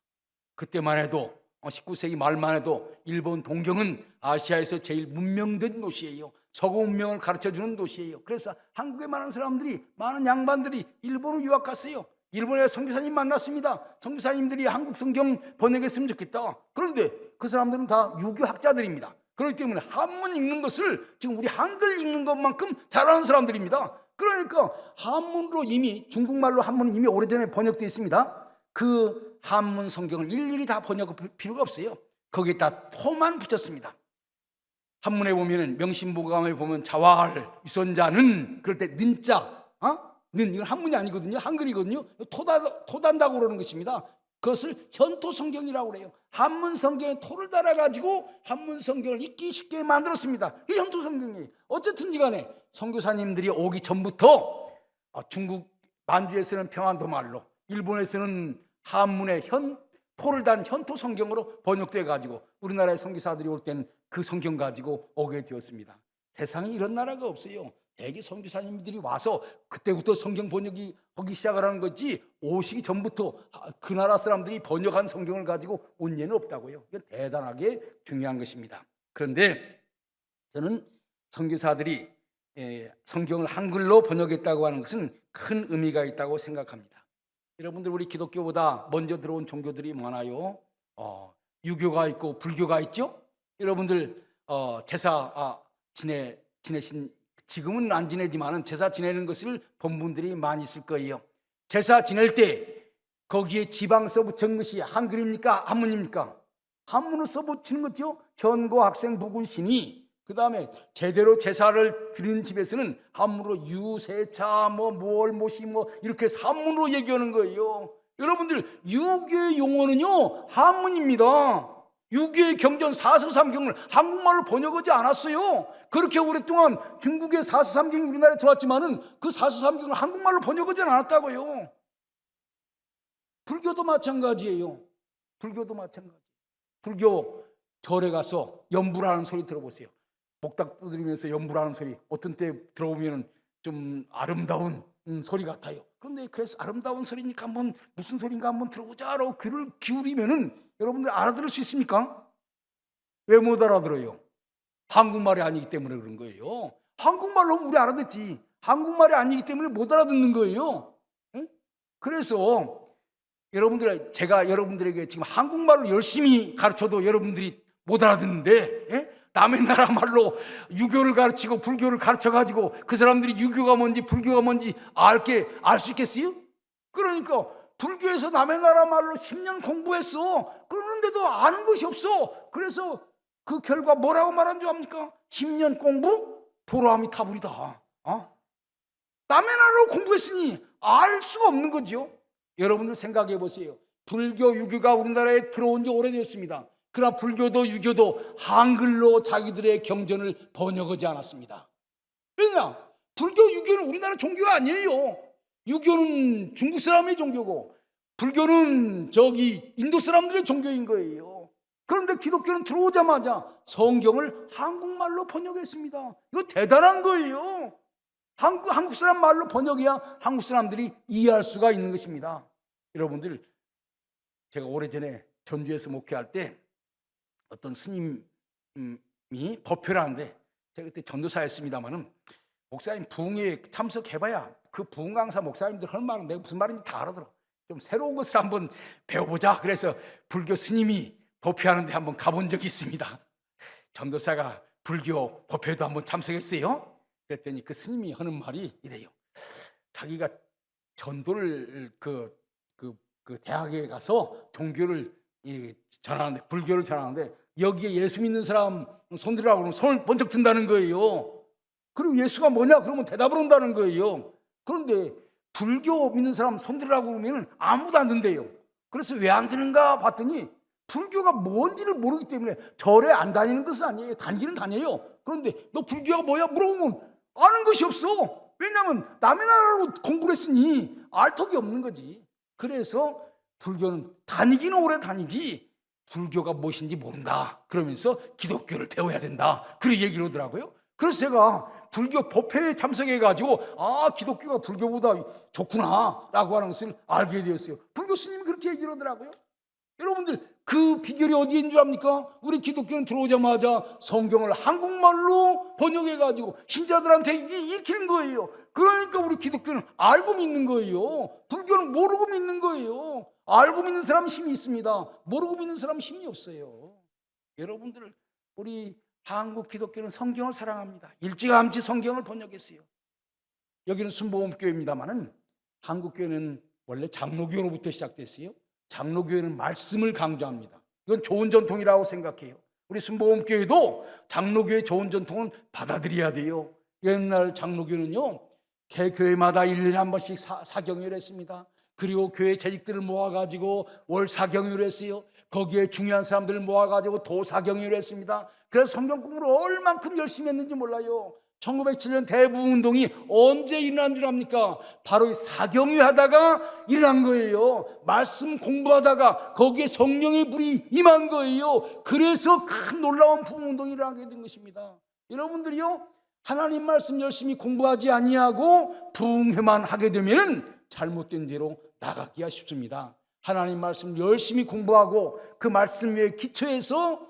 그때만 해도 19세기 말만 해도 일본 동경은 아시아에서 제일 문명된 도시예요. 서구 문명을 가르쳐주는 도시예요. 그래서 한국에 많은 사람들이, 많은 양반들이 일본으로 유학 갔어요. 일본에 선교사님 만났습니다. 선교사님들이 한국 성경 번역했으면 좋겠다. 그런데 그 사람들은 다 유교 학자들입니다. 그렇기 때문에 한문 읽는 것을 지금 우리 한글 읽는 것만큼 잘하는 사람들입니다. 그러니까 한문으로 이미, 중국말로 한문은 이미 오래전에 번역되어 있습니다. 그 한문 성경을 일일이 다 번역할 필요가 없어요. 거기에다 토만 붙였습니다. 한문에 보면은 명심보감에 보면 자활, 유선자는 그럴 때 는자, 는 이건 한문이 아니거든요. 한글이거든요. 토단다고 그러는 것입니다. 그것을 현토 성경이라고 그래요. 한문 성경에 토를 달아가지고 한문 성경을 읽기 쉽게 만들었습니다. 그게 현토 성경이에요. 어쨌든지 간에 선교사님들이 오기 전부터 중국 만주에서는 평안도 말로, 일본에서는 한문에 토를 단 현토 성경으로 번역돼 가지고 우리나라의 선교사들이 올 때는 그 성경 가지고 오게 되었습니다. 세상에 이런 나라가 없어요. 대개 선교사님들이 와서 그때부터 성경 번역이 하기 시작을 하는 거지, 오시기 전부터 그 나라 사람들이 번역한 성경을 가지고 온 예는 없다고요. 이건 대단하게 중요한 것입니다. 그런데 저는 선교사들이 성경을 한글로 번역했다고 하는 것은 큰 의미가 있다고 생각합니다. 여러분들, 우리 기독교보다 먼저 들어온 종교들이 많아요. 유교가 있고 불교가 있죠. 여러분들 제사 지내신, 지금은 안 지내지만은 제사 지내는 것을 본 분들이 많이 있을 거예요. 제사 지낼 때 거기에 지방 써붙인 것이 한글입니까? 한문입니까? 한문을 써붙이는 거죠. 현고 학생 부군 신이. 그 다음에 제대로 제사를 드리는 집에서는 한문으로 유세차 뭘 모시 이렇게 한문으로 얘기하는 거예요. 여러분들, 유교의 용어는요 한문입니다. 유교의 경전 사서삼경을 한국말로 번역하지 않았어요. 그렇게 오랫동안 중국의 사서삼경이 우리나라에 들어왔지만은 그 사서삼경을 한국말로 번역하지 않았다고요. 불교도 마찬가지예요. 불교도 마찬가지. 불교 절에 가서 연불하는 소리 들어보세요. 목탁 두드리면서 연불하는 소리, 어떤 때 들어보면 좀 아름다운 소리 같아요. 그런데 그래서 아름다운 소리니까 한번 무슨 소리인가 한번 들어보자라고 귀를 기울이면은 여러분들 알아들을 수 있습니까? 왜 못 알아들어요? 한국말이 아니기 때문에 그런 거예요. 한국말로 우리 알아듣지, 한국말이 아니기 때문에 못 알아듣는 거예요. 그래서 여러분들, 제가 여러분들에게 지금 한국말로 열심히 가르쳐도 여러분들이 못 알아듣는데, 남의 나라 말로 유교를 가르치고 불교를 가르쳐가지고 그 사람들이 유교가 뭔지 불교가 뭔지 알 수 있겠어요? 그러니까 불교에서 남의 나라 말로 10년 공부했어. 그러는데도 아는 것이 없어. 그래서 그 결과 뭐라고 말한 줄 압니까? 10년 공부? 도로함이 타불이다. 남의 나라로 공부했으니 알 수가 없는 거죠. 여러분들 생각해 보세요. 불교, 유교가 우리나라에 들어온 지 오래됐습니다. 그러나 불교도 유교도 한글로 자기들의 경전을 번역하지 않았습니다. 왜냐? 불교, 유교는 우리나라 종교가 아니에요. 유교는 중국 사람의 종교고 불교는 인도 사람들의 종교인 거예요. 그런데 기독교는 들어오자마자 성경을 한국말로 번역했습니다. 이거 대단한 거예요. 한국 사람 말로 번역해야 한국 사람들이 이해할 수가 있는 것입니다. 여러분들, 제가 오래전에 전주에서 목회할 때 어떤 스님이 법회를 하는데, 제가 그때 전도사였습니다마는, 목사님 부흥회에 참석해봐야 그 부흥 강사 목사님들 하는 말은 내가 무슨 말인지 다 알아들어. 좀 새로운 것을 한번 배워보자. 그래서 불교 스님이 법회하는데 한번 가본 적이 있습니다. 전도사가 불교 법회도 한번 참석했어요. 그랬더니 그 스님이 하는 말이 이래요. 자기가 전도를 그 대학에 가서 종교를 전하는데, 불교를 전하는데, 여기에 예수 믿는 사람 손들라고 그러면 손을 번쩍 든다는 거예요. 그리고 예수가 뭐냐 그러면 대답을 한다는 거예요. 그런데 불교 믿는 사람 손들라고 그러면 아무도 안 든대요. 그래서 왜 안 드는가 봤더니 불교가 뭔지를 모르기 때문에 절에 안 다니는 것은 아니에요. 다니기는 다녀요. 그런데 너 불교가 뭐야 물어보면 아는 것이 없어. 왜냐하면 남의 나라로 공부를 했으니 알 턱이 없는 거지. 그래서 불교는 다니기는 오래 다니지 불교가 무엇인지 모른다. 그러면서 기독교를 배워야 된다. 그렇게 얘기를 하더라고요. 그래서 제가 불교 법회에 참석해가지고 기독교가 불교보다 좋구나 라고 하는 것을 알게 되었어요. 불교 스님이 그렇게 얘기를 하더라고요. 여러분들, 그 비결이 어디에 있는 줄 압니까? 우리 기독교는 들어오자마자 성경을 한국말로 번역해가지고 신자들한테 읽히는 거예요. 그러니까 우리 기독교는 알고 믿는 거예요. 불교는 모르고 믿는 거예요. 알고 믿는 사람 힘이 있습니다. 모르고 믿는 사람 힘이 없어요. 여러분들, 우리 한국 기독교는 성경을 사랑합니다. 일찌감치 성경을 번역했어요. 여기는 순복음교회입니다만은 한국교회는 원래 장로교로부터 시작됐어요. 장로교회는 말씀을 강조합니다. 이건 좋은 전통이라고 생각해요. 우리 순복음교회도 장로교회 좋은 전통은 받아들여야 돼요. 옛날 장로교회는요, 개교회마다 1년에 한 번씩 사경회를 했습니다. 그리고 교회 재직들을 모아가지고 월 사경회를 했어요. 거기에 중요한 사람들을 모아가지고 도사경회를 했습니다. 그래서 성경 공부를 얼만큼 열심히 했는지 몰라요. 1907년 대부운동이 언제 일어난 줄 압니까? 바로 이 사경회 하다가 일어난 거예요. 말씀 공부하다가 거기에 성령의 불이 임한 거예요. 그래서 큰 놀라운 부흥운동이 일어나게 된 것입니다. 여러분들이요, 하나님 말씀 열심히 공부하지 아니하고 부흥회만 하게 되면 잘못된 대로 나가기가 쉽습니다. 하나님 말씀 열심히 공부하고 그 말씀 위에 기초해서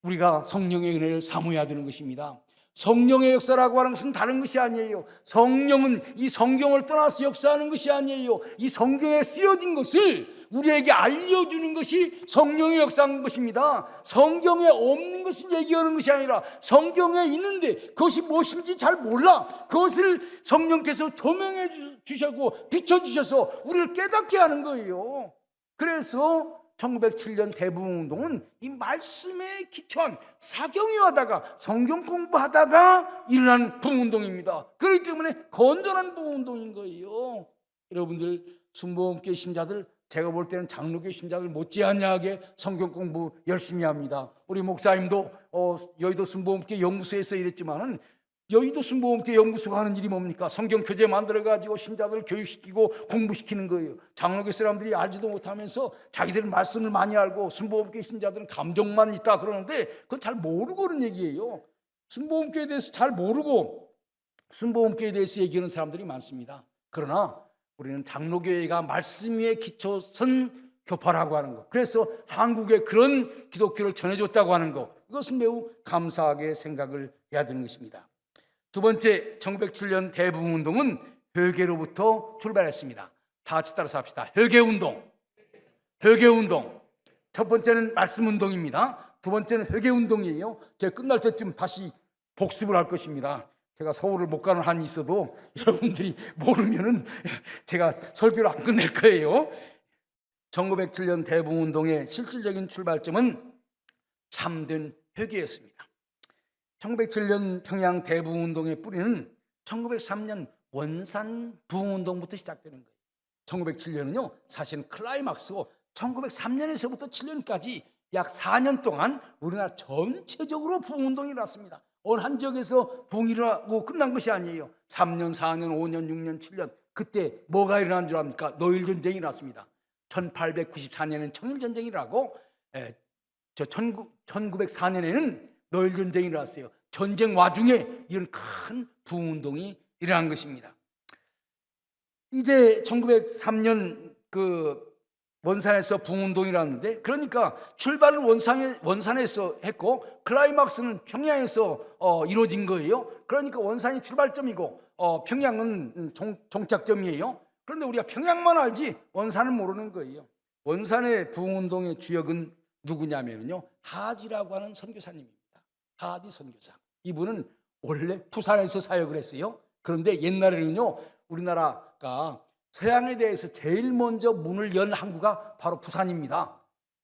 우리가 성령의 은혜를 사모해야 되는 것입니다. 성령의 역사라고 하는 것은 다른 것이 아니에요. 성령은 이 성경을 떠나서 역사하는 것이 아니에요. 이 성경에 쓰여진 것을 우리에게 알려주는 것이 성령의 역사인 것입니다. 성경에 없는 것을 얘기하는 것이 아니라 성경에 있는데 그것이 무엇인지 잘 몰라. 그것을 성령께서 조명해 주셨고 비춰주셔서 우리를 깨닫게 하는 거예요. 그래서 1907년 대부흥운동은 이 말씀에 기초한 사경유하다가 성경 공부하다가 일어난 부흥운동입니다. 그렇기 때문에 건전한 부흥운동인 거예요. 여러분들 순복음교회 신자들, 제가 볼 때는 장로교회 신자들 못지않게 성경 공부 열심히 합니다. 우리 목사님도 여의도 순복음교회 연구소에서 일했지만은 여의도 순복음교회 연구소가 하는 일이 뭡니까? 성경 교재 만들어가지고 신자들을 교육시키고 공부시키는 거예요. 장로교 사람들이 알지도 못하면서 자기들은 말씀을 많이 알고 순복음교회 신자들은 감정만 있다 그러는데 그건 잘 모르고 그런 얘기예요. 순복음교회에 대해서 잘 모르고 순복음교회에 대해서 얘기하는 사람들이 많습니다. 그러나 우리는 장로교회가 말씀 위에 기초선 교파라고 하는 것, 그래서 한국에 그런 기독교를 전해줬다고 하는 것, 이것은 매우 감사하게 생각을 해야 되는 것입니다. 두 번째, 1907년 대부흥운동은 회개로부터 출발했습니다. 다 같이 따라서 합시다. 회개운동. 회개운동. 첫 번째는 말씀운동입니다. 두 번째는 회개운동이에요. 제가 끝날 때쯤 다시 복습을 할 것입니다. 제가 서울을 못 가는 한이 있어도 여러분들이 모르면은 제가 설교를 안 끝낼 거예요. 1907년 대부흥운동의 실질적인 출발점은 참된 회개였습니다. 1907년 평양 대부흥운동의 뿌리는 1903년 원산 부흥운동부터 시작되는 거예요. 1907년은요 사실은 클라이막스고 1903년에서부터 7년까지 약 4년 동안 우리나라 전체적으로 부흥운동이 일어났습니다. 어느 한 지역에서 부흥이라고 끝난 것이 아니에요. 3년, 4년, 5년, 6년, 7년 그때 뭐가 일어난 줄 압니까? 노일전쟁이 일어났습니다. 1894년에는 청일전쟁이라고 1904년에는 노일전쟁이 일어났어요. 전쟁 와중에 이런 큰 부흥운동이 일어난 것입니다. 이제 1903년 원산에서 부흥운동이 일어났는데, 그러니까 출발은 원산에서 했고 클라이막스는 평양에서 이루어진 거예요. 그러니까 원산이 출발점이고 평양은 종착점이에요. 그런데 우리가 평양만 알지 원산은 모르는 거예요. 원산의 부흥운동의 주역은 누구냐면요, 하디라고 하는 선교사님입니다. 하디 선교사. 이분은 원래 부산에서 사역을 했어요. 그런데 옛날에는요 우리나라가 서양에 대해서 제일 먼저 문을 연 항구가 바로 부산입니다.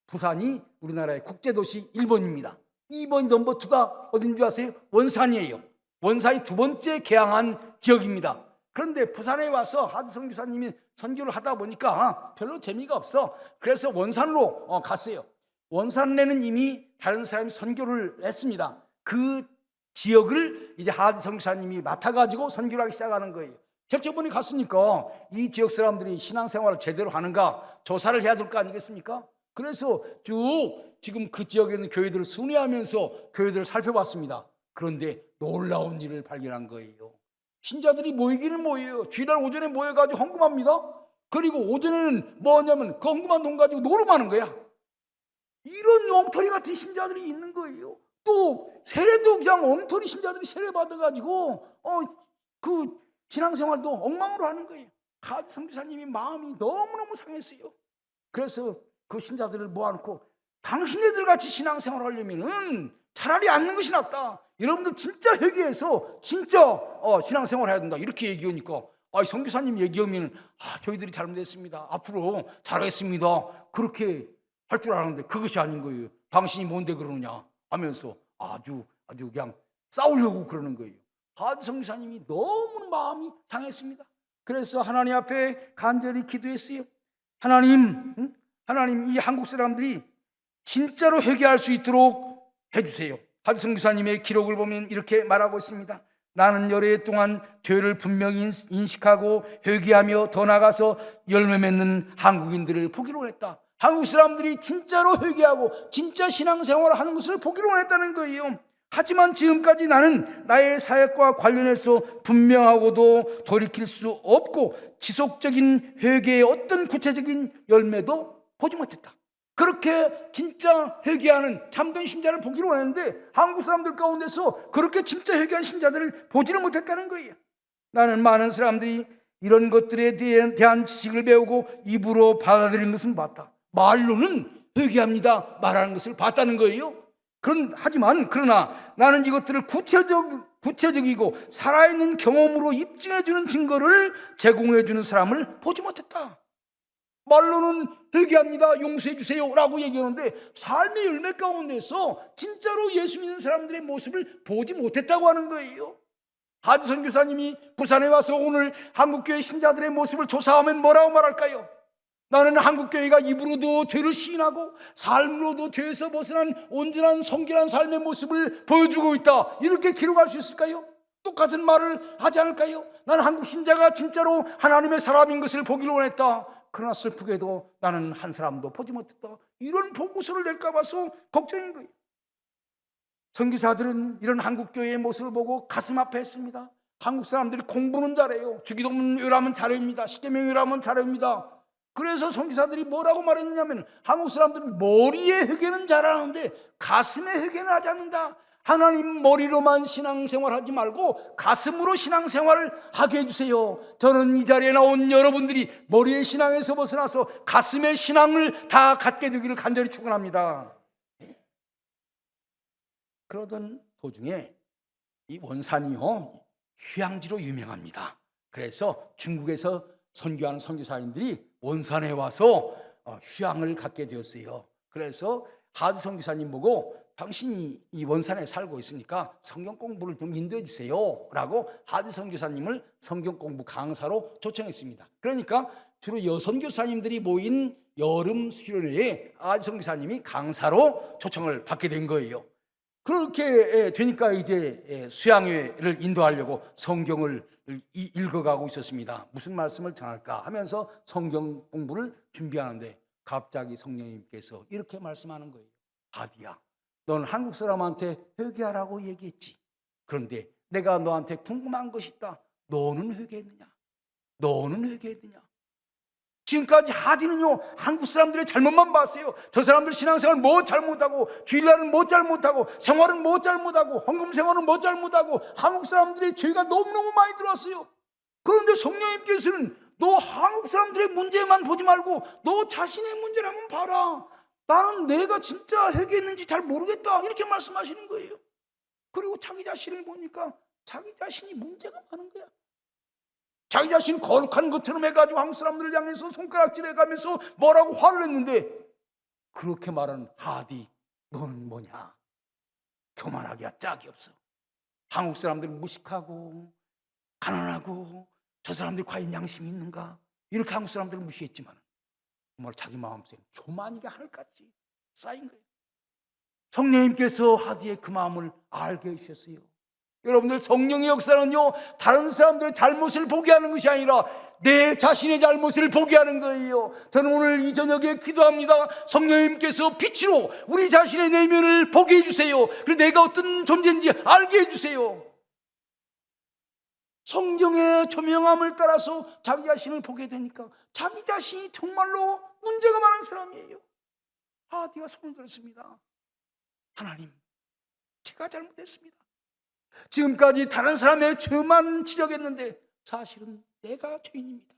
부산이 우리나라의 국제도시 1번입니다. 2번 넘버 2가 어딘 줄 아세요? 원산이에요. 원산이 두 번째 개항한 지역입니다. 그런데 부산에 와서 하디 선교사님이 선교를 하다 보니까 별로 재미가 없어. 그래서 원산으로 갔어요. 원산에는 이미 다른 사람이 선교를 했습니다. 그 지역을 이제 하디 선교사님이 맡아가지고 선교를 하기 시작하는 거예요. 개척본이 갔으니까 이 지역 사람들이 신앙생활을 제대로 하는가 조사를 해야 될 거 아니겠습니까? 그래서 쭉 지금 그 지역에 있는 교회들을 순회하면서 교회들을 살펴봤습니다. 그런데 놀라운 일을 발견한 거예요. 신자들이 모이기는 모여요. 주일날 오전에 모여가지고 헌금합니다. 그리고 오전에는 뭐냐면 그 헌금한 돈 가지고 노름하는 거야. 이런 엉터리 같은 신자들이 있는 거예요. 또 세례도 그냥 엉터리 신자들이 세례 받아가지고 그 신앙생활도 엉망으로 하는 거예요. 하디 선교사님이 마음이 너무너무 상했어요. 그래서 그 신자들을 모아놓고 당신네들 같이 신앙생활 하려면은 차라리 앉는 것이 낫다. 여러분들 진짜 회개해서 진짜 신앙생활 해야 된다. 이렇게 얘기하니까 선교사님 얘기하면 저희들이 잘못했습니다. 앞으로 잘하겠습니다. 그렇게 할 줄 알았는데 그것이 아닌 거예요. 당신이 뭔데 그러느냐 하면서 아주 그냥 싸우려고 그러는 거예요. 하디 선교사님이 너무 마음이 상했습니다. 그래서 하나님 앞에 간절히 기도했어요. 하나님 이 한국 사람들이 진짜로 회개할 수 있도록 해주세요. 하디 선교사님의 기록을 보면 이렇게 말하고 있습니다. 나는 여러 해 동안 죄를 분명히 인식하고 회개하며 더 나아가서 열매 맺는 한국인들을 보기로 했다. 한국 사람들이 진짜로 회개하고 진짜 신앙생활을 하는 것을 보기로 했다는 거예요. 하지만 지금까지 나는 나의 사역과 관련해서 분명하고도 돌이킬 수 없고 지속적인 회개의 어떤 구체적인 열매도 보지 못했다. 그렇게 진짜 회개하는 참된 신자를 보기로 원했는데 한국 사람들 가운데서 그렇게 진짜 회개한 신자들을 보지를 못했다는 거예요. 나는 많은 사람들이 이런 것들에 대한 지식을 배우고 입으로 받아들이는 것은 봤다. 말로는 회개합니다 말하는 것을 봤다는 거예요. 그러나 나는 이것들을 구체적이고 살아있는 경험으로 입증해주는 증거를 제공해주는 사람을 보지 못했다. 말로는 회개합니다 용서해주세요 라고 얘기하는데 삶의 열매 가운데서 진짜로 예수 믿는 사람들의 모습을 보지 못했다고 하는 거예요. 하디 선교사님이 부산에 와서 오늘 한국교회 신자들의 모습을 조사하면 뭐라고 말할까요? 나는 한국교회가 입으로도 죄를 시인하고 삶으로도 죄에서 벗어난 온전한 성결한 삶의 모습을 보여주고 있다, 이렇게 기록할 수 있을까요? 똑같은 말을 하지 않을까요? 나는 한국 신자가 진짜로 하나님의 사람인 것을 보기를 원했다. 그러나 슬프게도 나는 한 사람도 보지 못했다. 이런 보고서를 낼까 봐서 걱정인 거예요. 선교사들은 이런 한국교회의 모습을 보고 가슴 아파했습니다. 한국 사람들이 공부는 잘해요. 주기도문 요람은 잘합니다. 십계명 요람은 잘합니다. 그래서 선교사들이 뭐라고 말했냐면 한국 사람들은 머리에 회개는 잘하는데 가슴에 회개는 하지 않는다. 하나님 머리로만 신앙생활하지 말고 가슴으로 신앙생활을 하게 해주세요. 저는 이 자리에 나온 여러분들이 머리의 신앙에서 벗어나서 가슴의 신앙을 다 갖게 되기를 간절히 축원합니다. 그러던 도중에 이 원산이요 휴양지로 유명합니다. 그래서 중국에서 선교하는 선교사님들이 원산에 와서 휴양을 갖게 되었어요. 그래서 하디 선교사님 보고 당신이 이 원산에 살고 있으니까 성경 공부를 좀 인도해 주세요 라고 하디 선교사님을 성경 공부 강사로 초청했습니다. 그러니까 주로 여선교사님들이 모인 여름 수련회에 하디 선교사님이 강사로 초청을 받게 된 거예요. 그렇게 되니까 이제 수양회를 인도하려고 성경을 읽어가고 있었습니다. 무슨 말씀을 전할까 하면서 성경 공부를 준비하는데 갑자기 성령님께서 이렇게 말씀하는 거예요. 하디야, 넌 한국 사람한테 회개하라고 얘기했지. 그런데 내가 너한테 궁금한 것이 있다. 너는 회개했느냐? 너는 회개했느냐? 지금까지 하디는요 한국 사람들의 잘못만 봤어요. 저 사람들 신앙생활 뭐 잘못하고, 주일날은 뭐 잘못하고, 생활은 뭐 잘못하고, 헌금 생활은 뭐 잘못하고, 한국 사람들의 죄가 너무너무 많이 들어왔어요. 그런데 성령님께서는 너 한국 사람들의 문제만 보지 말고 너 자신의 문제를 한번 봐라. 나는 내가 진짜 회개했는지 잘 모르겠다, 이렇게 말씀하시는 거예요. 그리고 자기 자신을 보니까 자기 자신이 문제가 많은 거야. 자기 자신 거룩한 것처럼 해가지고 한국 사람들을 향해서 손가락질해가면서 뭐라고 화를 냈는데, 그렇게 말하는 하디, 너는 뭐냐? 교만하기야 짝이 없어. 한국 사람들은 무식하고 가난하고 저 사람들이 과연 양심이 있는가? 이렇게 한국 사람들을 무시했지만 정말 자기 마음속에 교만이가 하늘같이 쌓인 거예요. 성령님께서 하디의 그 마음을 알게 해주셨어요. 여러분들, 성령의 역사는요 다른 사람들의 잘못을 보게 하는 것이 아니라 내 자신의 잘못을 보게 하는 거예요. 저는 오늘 이 저녁에 기도합니다. 성령님께서 빛으로 우리 자신의 내면을 보게 해주세요. 그리고 내가 어떤 존재인지 알게 해주세요. 성령의 조명함을 따라서 자기 자신을 보게 되니까 자기 자신이 정말로 문제가 많은 사람이에요. 하디가 손을 들었습니다. 하나님, 제가 잘못했습니다. 지금까지 다른 사람의 죄만 지적했는데 사실은 내가 죄인입니다.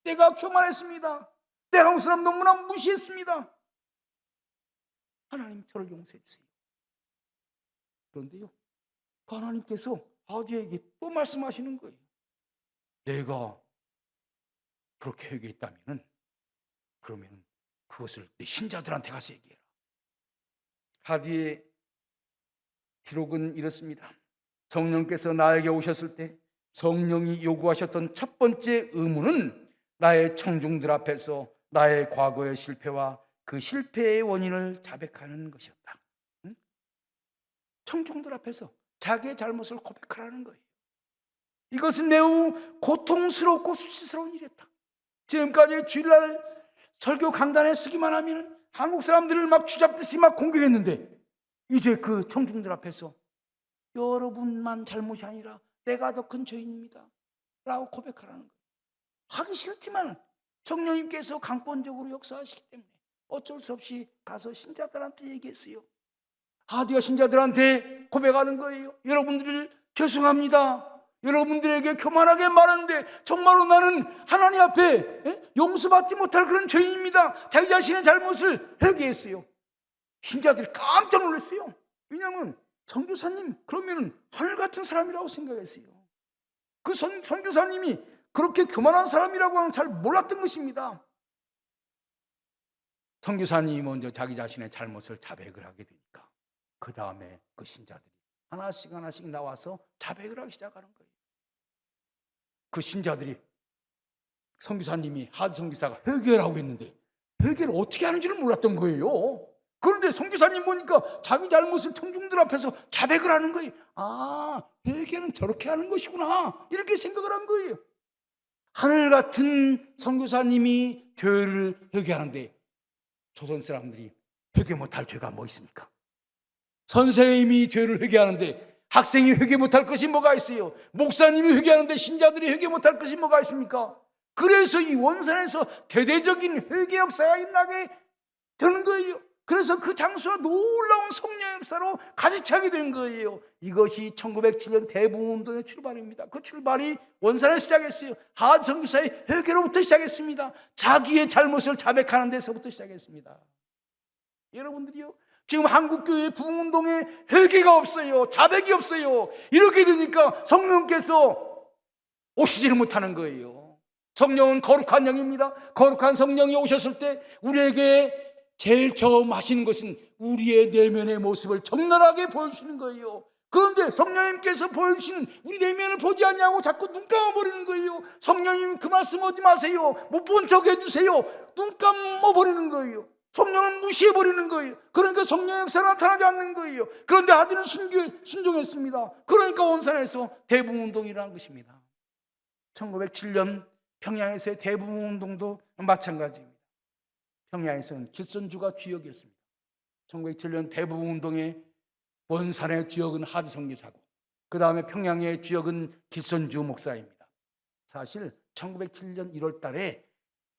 내가 교만했습니다. 내가 한국 사람 너무나 무시했습니다. 하나님, 저를 용서해 주세요. 그런데요, 그 하나님께서 하디에게 또 말씀하시는 거예요. 내가 그렇게 회개했다면 그러면 그것을 내 신자들한테 가서 얘기해라. 하디의 기록은 이렇습니다. 성령께서 나에게 오셨을 때 성령이 요구하셨던 첫 번째 의무는 나의 청중들 앞에서 나의 과거의 실패와 그 실패의 원인을 자백하는 것이었다. 청중들 앞에서 자기의 잘못을 고백하라는 거예요. 이것은 매우 고통스럽고 수치스러운 일이었다. 지금까지 주일날 설교 강단에 서기만 하면 한국 사람들을 막 쥐잡듯이 막 공격했는데 이제 그 청중들 앞에서 여러분만 잘못이 아니라 내가 더 큰 죄인입니다 라고 고백하라는 거예요. 하기 싫지만 성령님께서 강권적으로 역사하시기 때문에 어쩔 수 없이 가서 신자들한테 얘기했어요. 하디가 신자들한테 고백하는 거예요. 여러분들 죄송합니다. 여러분들에게 교만하게 말하는데 정말로 나는 하나님 앞에 용서받지 못할 그런 죄인입니다. 자기 자신의 잘못을 회개했어요. 신자들이 깜짝 놀랐어요. 왜냐하면 선교사님 그러면 하늘 같은 사람이라고 생각했어요. 그 선교사님이 그렇게 교만한 사람이라고는 잘 몰랐던 것입니다. 선교사님이 먼저 자기 자신의 잘못을 자백을 하게 되니까 그 다음에 그 신자들이 하나씩 하나씩 나와서 자백을 하기 시작하는 거예요. 그 신자들이 선교사님이 하드 선교사가 회개라고 했는데 회개를 어떻게 하는지를 몰랐던 거예요. 그런데 선교사님 보니까 자기 잘못을 청중들 앞에서 자백을 하는 거예요. 아, 회개는 저렇게 하는 것이구나 이렇게 생각을 한 거예요. 하늘 같은 선교사님이 죄를 회개하는데 조선 사람들이 회개 못할 죄가 뭐 있습니까? 선생님이 죄를 회개하는데 학생이 회개 못할 것이 뭐가 있어요? 목사님이 회개하는데 신자들이 회개 못할 것이 뭐가 있습니까? 그래서 이 원산에서 대대적인 회개 역사가 일어나게 되는 거예요. 그래서 그 장소가 놀라운 성령 역사로 가득 차게 된 거예요. 이것이 1907년 대부흥운동의 출발입니다. 그 출발이 원산에서 시작했어요. 하드 선교사의 회개로부터 시작했습니다. 자기의 잘못을 자백하는 데서부터 시작했습니다. 여러분들이요, 지금 한국교회 부흥운동에 회개가 없어요. 자백이 없어요. 이렇게 되니까 성령께서 오시지를 못하는 거예요. 성령은 거룩한 영입니다. 거룩한 성령이 오셨을 때 우리에게 제일 처음 하시는 것은 우리의 내면의 모습을 적나라하게 보여주시는 거예요. 그런데 성령님께서 보여주시는 우리 내면을 보지 않냐고 자꾸 눈 감아버리는 거예요. 성령님 그 말씀 하지 마세요. 못 본 척 해주세요. 눈 감아버리는 거예요. 성령을 무시해버리는 거예요. 그러니까 성령의 역사가 나타나지 않는 거예요. 그런데 아들은 순종했습니다. 그러니까 원산에서 대부흥운동이 일어난 것입니다. 1907년 평양에서의 대부흥운동도 마찬가지입니다. 평양에서는 길선주가 주역이었습니다. 1907년 대부흥운동의 원산의 주역은 하드 선교사고 그 다음에 평양의 주역은 길선주 목사입니다. 사실 1907년 1월 달에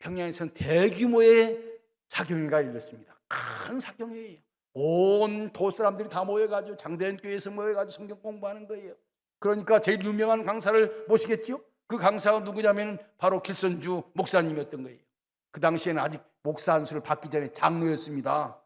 평양에서는 대규모의 사경회가 열렸습니다. 큰 사경회예요. 온 도 사람들이 다 모여가지고 장대현 교회에서 모여가지고 성경 공부하는 거예요. 그러니까 제일 유명한 강사를 모시겠죠. 그 강사가 누구냐면 바로 길선주 목사님이었던 거예요. 그 당시에는 아직 목사 안수를 받기 전에 장로였습니다.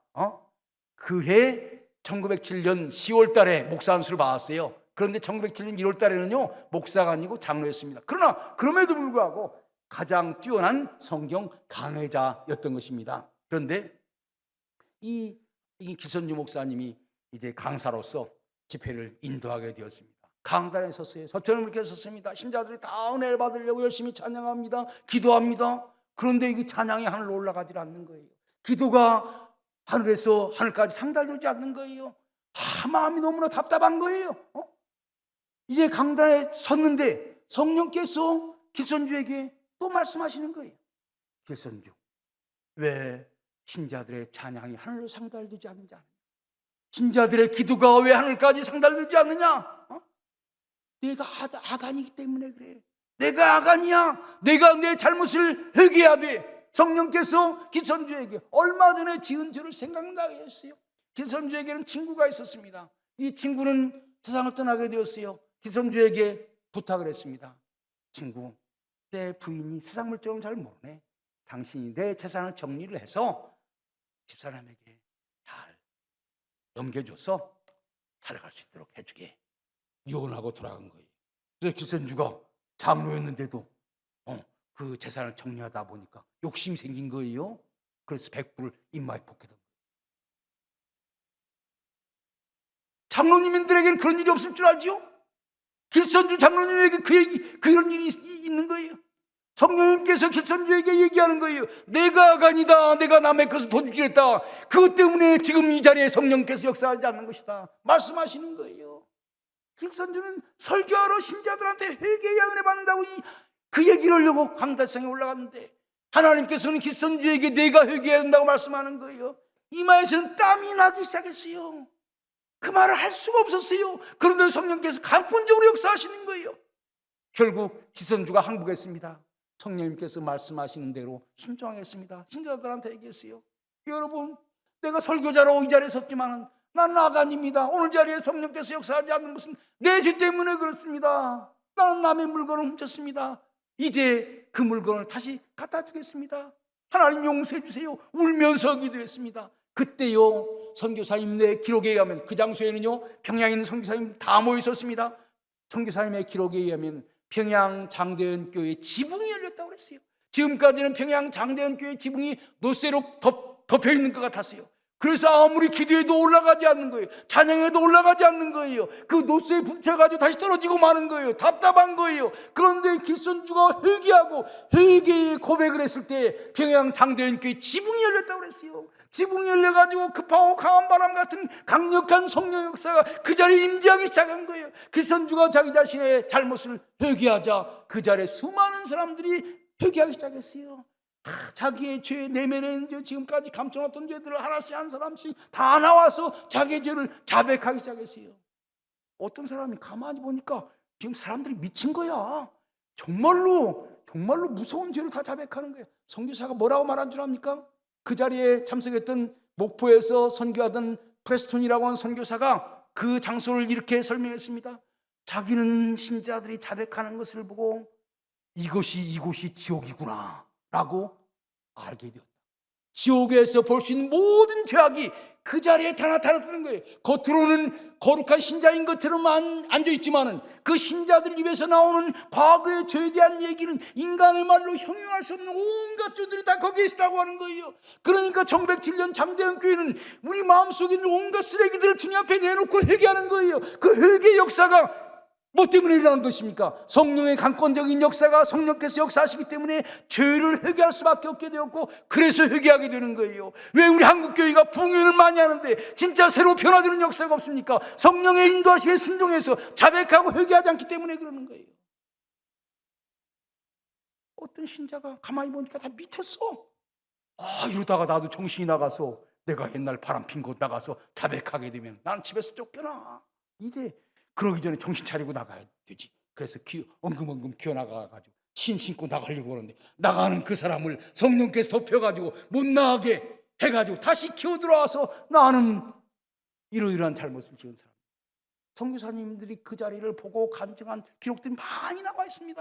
그해 1907년 10월 달에 목사 안수를 받았어요. 그런데 1907년 1월 달에는요 목사가 아니고 장로였습니다. 그러나 그럼에도 불구하고 가장 뛰어난 성경 강해자였던 것입니다. 그런데 이 길선주 목사님이 이제 강사로서 집회를 인도하게 되었습니다. 강단에 섰어요. 저처럼 이렇게 섰습니다. 신자들이 다 은혜를 받으려고 열심히 찬양합니다. 기도합니다. 그런데 이게 찬양이 하늘로 올라가지 않는 거예요. 기도가 하늘에서 하늘까지 상달되지 않는 거예요. 마음이 너무나 답답한 거예요. 이제 강단에 섰는데 성령께서 길선주에게 또 말씀하시는 거예요. 길선주, 왜 신자들의 찬양이 하늘로 상달되지 않느냐? 신자들의 기도가 왜 하늘까지 상달되지 않느냐? 내가 아간이기 때문에 그래. 내가 아간이야. 내가 내 잘못을 회개해야 돼. 성령께서 길선주에게 얼마 전에 지은 죄를 생각나게 했어요. 길선주에게는 친구가 있었습니다. 이 친구는 세상을 떠나게 되었어요. 길선주에게 부탁을 했습니다. 친구, 내 부인이 세상 물정을 잘 모르네. 당신이 내 재산을 정리를 해서 집사람에게 잘 넘겨줘서 살아갈 수 있도록 해주게. 이혼하고 돌아간 거예요. 그래서 길선주가 장로였는데도 그 재산을 정리하다 보니까 욕심이 생긴 거예요. 그래서 100불을 입마에 뽑게 된 거예요. 장로님들에게는 그런 일이 없을 줄 알지요? 길선주 장로님에게 그런 일이 있는 거예요. 성령님께서 길선주에게 얘기하는 거예요. 내가 아간이다. 내가 남의 것을 도둑질했다. 그것 때문에 지금 이 자리에 성령께서 역사하지 않는 것이다. 말씀하시는 거예요. 길선주는 설교하러 신자들한테 회개해야 은혜 받는다고 그 얘기를 하려고 강단성에 올라갔는데 하나님께서는 길선주에게 내가 회개해야 한다고 말씀하는 거예요. 이마에서는 땀이 나기 시작했어요. 그 말을 할 수가 없었어요. 그런데 성령께서 강권적으로 역사하시는 거예요. 결국 기선주가 항복했습니다. 성령님께서 말씀하시는 대로 순종하겠습니다. 신자들한테 얘기했어요. 여러분, 내가 설교자로 이 자리에 섰지만 나는 아간입니다. 오늘 자리에 성령께서 역사하지 않는 것은 내 죄 때문에 그렇습니다. 나는 남의 물건을 훔쳤습니다. 이제 그 물건을 다시 갖다 주겠습니다. 하나님 용서해 주세요. 울면서 기도했습니다. 그때요, 선교사님의 기록에 의하면 그 장소에는요, 평양에 있는 선교사님 다 모여 있었습니다. 선교사님의 기록에 의하면 평양 장대현 교회 지붕이 열렸다고 그랬어요. 지금까지는 평양 장대현 교회 지붕이 노쇠로 덮여 있는 것 같았어요. 그래서 아무리 기도해도 올라가지 않는 거예요. 찬양해도 올라가지 않는 거예요. 그 노쇠에 붙여가지고 다시 떨어지고 마는 거예요. 답답한 거예요. 그런데 길선주가 회개하고 회개의 고백을 했을 때 평양 장대현 교회 지붕이 열렸다고 그랬어요. 지붕이 열려가지고 급하고 강한 바람 같은 강력한 성령 역사가 그 자리에 임재하기 시작한 거예요. 길선주가 자기 자신의 잘못을 회개하자 그 자리에 수많은 사람들이 회개하기 시작했어요. 자기의 죄 내면에 지금까지 감춰놨던 죄들을 하나씩 한 사람씩 다 나와서 자기의 죄를 자백하기 시작했어요. 어떤 사람이 가만히 보니까 지금 사람들이 미친 거야. 정말로 무서운 죄를 다 자백하는 거예요. 선교사가 뭐라고 말한 줄 압니까? 그 자리에 참석했던 목포에서 선교하던 프레스톤이라고 하는 선교사가 그 장소를 이렇게 설명했습니다. 자기는 신자들이 자백하는 것을 보고 이곳이 지옥이구나 라고 알게 되었다. 지옥에서 볼 수 있는 모든 죄악이 그 자리에 다 나타났다는 거예요. 겉으로는 거룩한 신자인 것처럼 앉아있지만은 그 신자들 입에서 나오는 과거의 죄에 대한 얘기는 인간의 말로 형용할 수 없는 온갖 죄들이 다 거기에 있다고 하는 거예요. 그러니까 1907년 장대현 교회는 우리 마음속에 있는 온갖 쓰레기들을 주님 앞에 내놓고 회개하는 거예요. 그 회개 역사가 뭐 때문에 일어나는 것입니까? 성령의 강권적인 역사가 성령께서 역사하시기 때문에 죄를 회개할 수밖에 없게 되었고, 그래서 회개하게 되는 거예요. 왜 우리 한국교회가 부흥회를 많이 하는데 진짜 새로 변화되는 역사가 없습니까? 성령의 인도하심에 순종해서 자백하고 회개하지 않기 때문에 그러는 거예요. 어떤 신자가 가만히 보니까 다 미쳤어. 이러다가 나도 정신이 나가서 내가 옛날 바람핀 곳 나가서 자백하게 되면 나는 집에서 쫓겨나. 이제 그러기 전에 정신 차리고 나가야 되지. 그래서 엉금엉금 기어나가가지고 신 신고 나가려고 그러는데, 나가는 그 사람을 성령께서 덮여가지고 못 나가게 해가지고 다시 기어 들어와서 나는 이러이러한 잘못을 지은 사람. 선교사님들이 그 자리를 보고 간증한 기록들이 많이 나와 있습니다.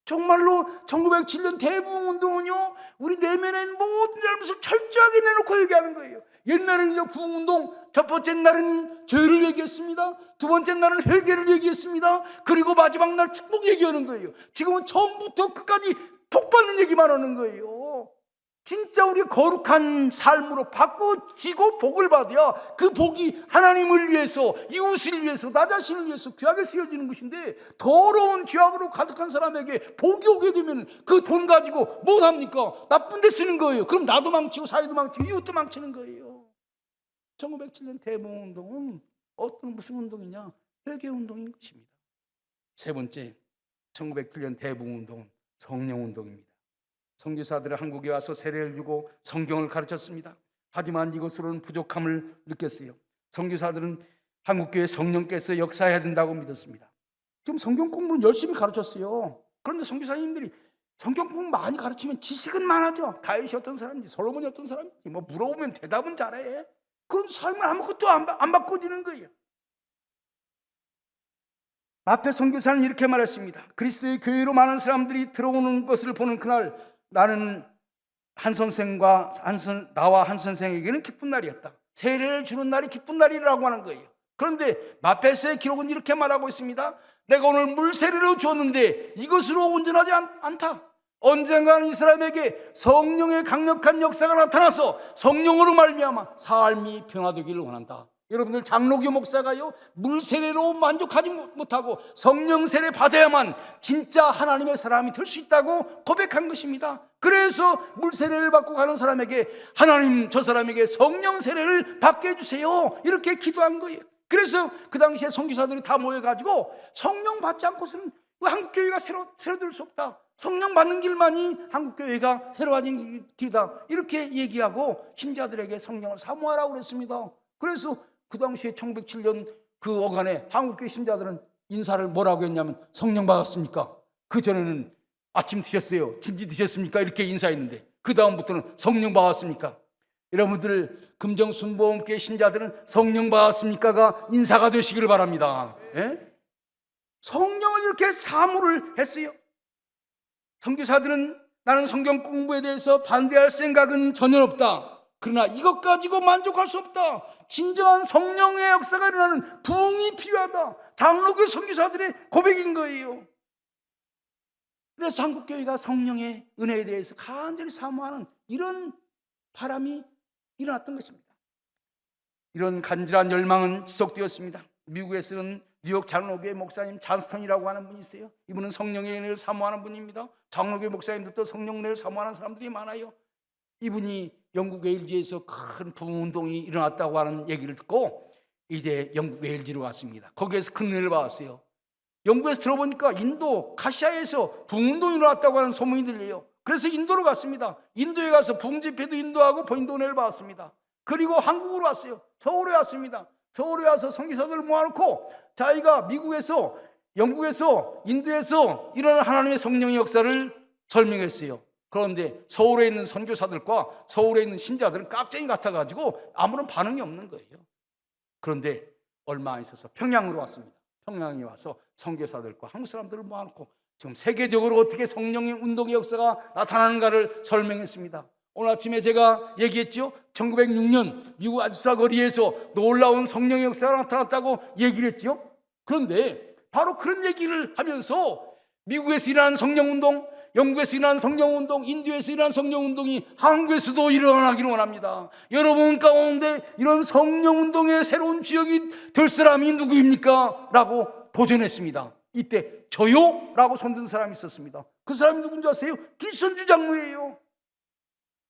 정말로 1907년 대부흥운동은요, 우리 내면에 있는 모든 잘못을 철저하게 내놓고 얘기하는 거예요. 옛날에는 부흥운동 첫 번째 날은 죄를 얘기했습니다. 두 번째 날은 회개를 얘기했습니다. 그리고 마지막 날 축복 얘기하는 거예요. 지금은 처음부터 끝까지 복받는 얘기만 하는 거예요. 진짜 우리 거룩한 삶으로 바꿔지고 복을 받아야 그 복이 하나님을 위해서, 이웃을 위해서, 나 자신을 위해서 귀하게 쓰여지는 것인데, 더러운 죄악으로 가득한 사람에게 복이 오게 되면 그 돈 가지고 뭘 합니까? 나쁜 데 쓰는 거예요. 그럼 나도 망치고 사회도 망치고 이웃도 망치는 거예요. 1907년 대부흥운동은 무슨 운동이냐? 회개운동인 것입니다. 세 번째, 1907년 대부흥운동은 성령운동입니다. 선교사들은 한국에 와서 세례를 주고 성경을 가르쳤습니다. 하지만 이것으로는 부족함을 느꼈어요. 선교사들은 한국교회 성령께서 역사해야 된다고 믿었습니다. 지금 성경 공부는 열심히 가르쳤어요. 그런데 선교사님들이 성경 공부 많이 가르치면 지식은 많아져. 다윗이 어떤 사람인지, 솔로몬이 어떤 사람인지 뭐 물어보면 대답은 잘해. 그런데 삶을 아무것도 안 바꿔지는 거예요. 앞에 선교사는 이렇게 말했습니다. 그리스도의 교회로 많은 사람들이 들어오는 것을 보는 그날, 나는 나와 한 선생에게는 기쁜 날이었다. 세례를 주는 날이 기쁜 날이라고 하는 거예요. 그런데 마페스의 기록은 이렇게 말하고 있습니다. 내가 오늘 물 세례를 주었는데 이것으로 온전하지 않다. 언젠가는 이 사람에게 성령의 강력한 역사가 나타나서 성령으로 말미암아 삶이 변화되기를 원한다. 여러분들, 장로교 목사가요, 물 세례로 만족하지 못하고 성령 세례 받아야만 진짜 하나님의 사람이 될 수 있다고 고백한 것입니다. 그래서 물 세례를 받고 가는 사람에게 하나님, 저 사람에게 성령 세례를 받게 해주세요, 이렇게 기도한 거예요. 그래서 그 당시에 선교사들이 다 모여가지고 성령 받지 않고서는 한국교회가 새로 될 수 없다. 성령 받는 길만이 한국교회가 새로워진 길이다. 이렇게 얘기하고 신자들에게 성령을 사모하라고 그랬습니다. 그래서 그 당시에 1907년 그 어간에 한국교회 신자들은 인사를 뭐라고 했냐면 성령 받았습니까? 그 전에는 아침 드셨어요? 진지 드셨습니까? 이렇게 인사했는데 그 다음부터는 성령 받았습니까? 여러분들 금정순복음교회 신자들은 성령 받았습니까가 인사가 되시기를 바랍니다. 예? 성령을 이렇게 사모를 했어요. 선교사들은 나는 성경 공부에 대해서 반대할 생각은 전혀 없다. 그러나 이것 가지고 만족할 수 없다. 진정한 성령의 역사가 일어나는 부흥이 필요하다. 장로교 선교사들의 고백인 거예요. 그래서 한국교회가 성령의 은혜에 대해서 간절히 사모하는 이런 바람이 일어났던 것입니다. 이런 간절한 열망은 지속되었습니다. 미국에서는 뉴욕 장로교회 목사님 잔스턴이라고 하는 분이 있어요. 이분은 성령의 은혜를 사모하는 분입니다. 장로교회 목사님들도 성령 은혜를 사모하는 사람들이 많아요. 이분이 영국 웨일즈에서 큰 부흥운동이 일어났다고 하는 얘기를 듣고 이제 영국 웨일즈로 왔습니다. 거기에서 큰 은혜를 받았어요. 영국에서 들어보니까 인도 카시아에서 부흥운동이 일어났다고 하는 소문이 들려요. 그래서 인도로 갔습니다. 인도에 가서 부흥집회도 인도하고 본인도 은혜를 받았습니다. 그리고 한국으로 왔어요. 서울에 왔습니다. 서울에 와서 선교사들을 모아놓고 자기가 미국에서, 영국에서, 인도에서 이런 하나님의 성령의 역사를 설명했어요. 그런데 서울에 있는 선교사들과 서울에 있는 신자들은 깍쟁이 같아가지고 아무런 반응이 없는 거예요. 그런데 얼마 안 있어서 평양으로 왔습니다. 평양에 와서 선교사들과 한국 사람들을 모아놓고 지금 세계적으로 어떻게 성령의 운동의 역사가 나타나는가를 설명했습니다. 오늘 아침에 제가 얘기했죠. 1906년 미국 아주사 거리에서 놀라운 성령의 역사가 나타났다고 얘기를 했죠. 그런데 바로 그런 얘기를 하면서 미국에서 일어난 성령운동, 영국에서 일어난 성령운동, 인도에서 일어난 성령운동이 한국에서도 일어나기를 원합니다. 여러분 가운데 이런 성령운동의 새로운 주역이 될 사람이 누구입니까? 라고 도전했습니다. 이때 저요? 라고 손든 사람이 있었습니다. 그 사람이 누군지 아세요? 길선주 장로예요.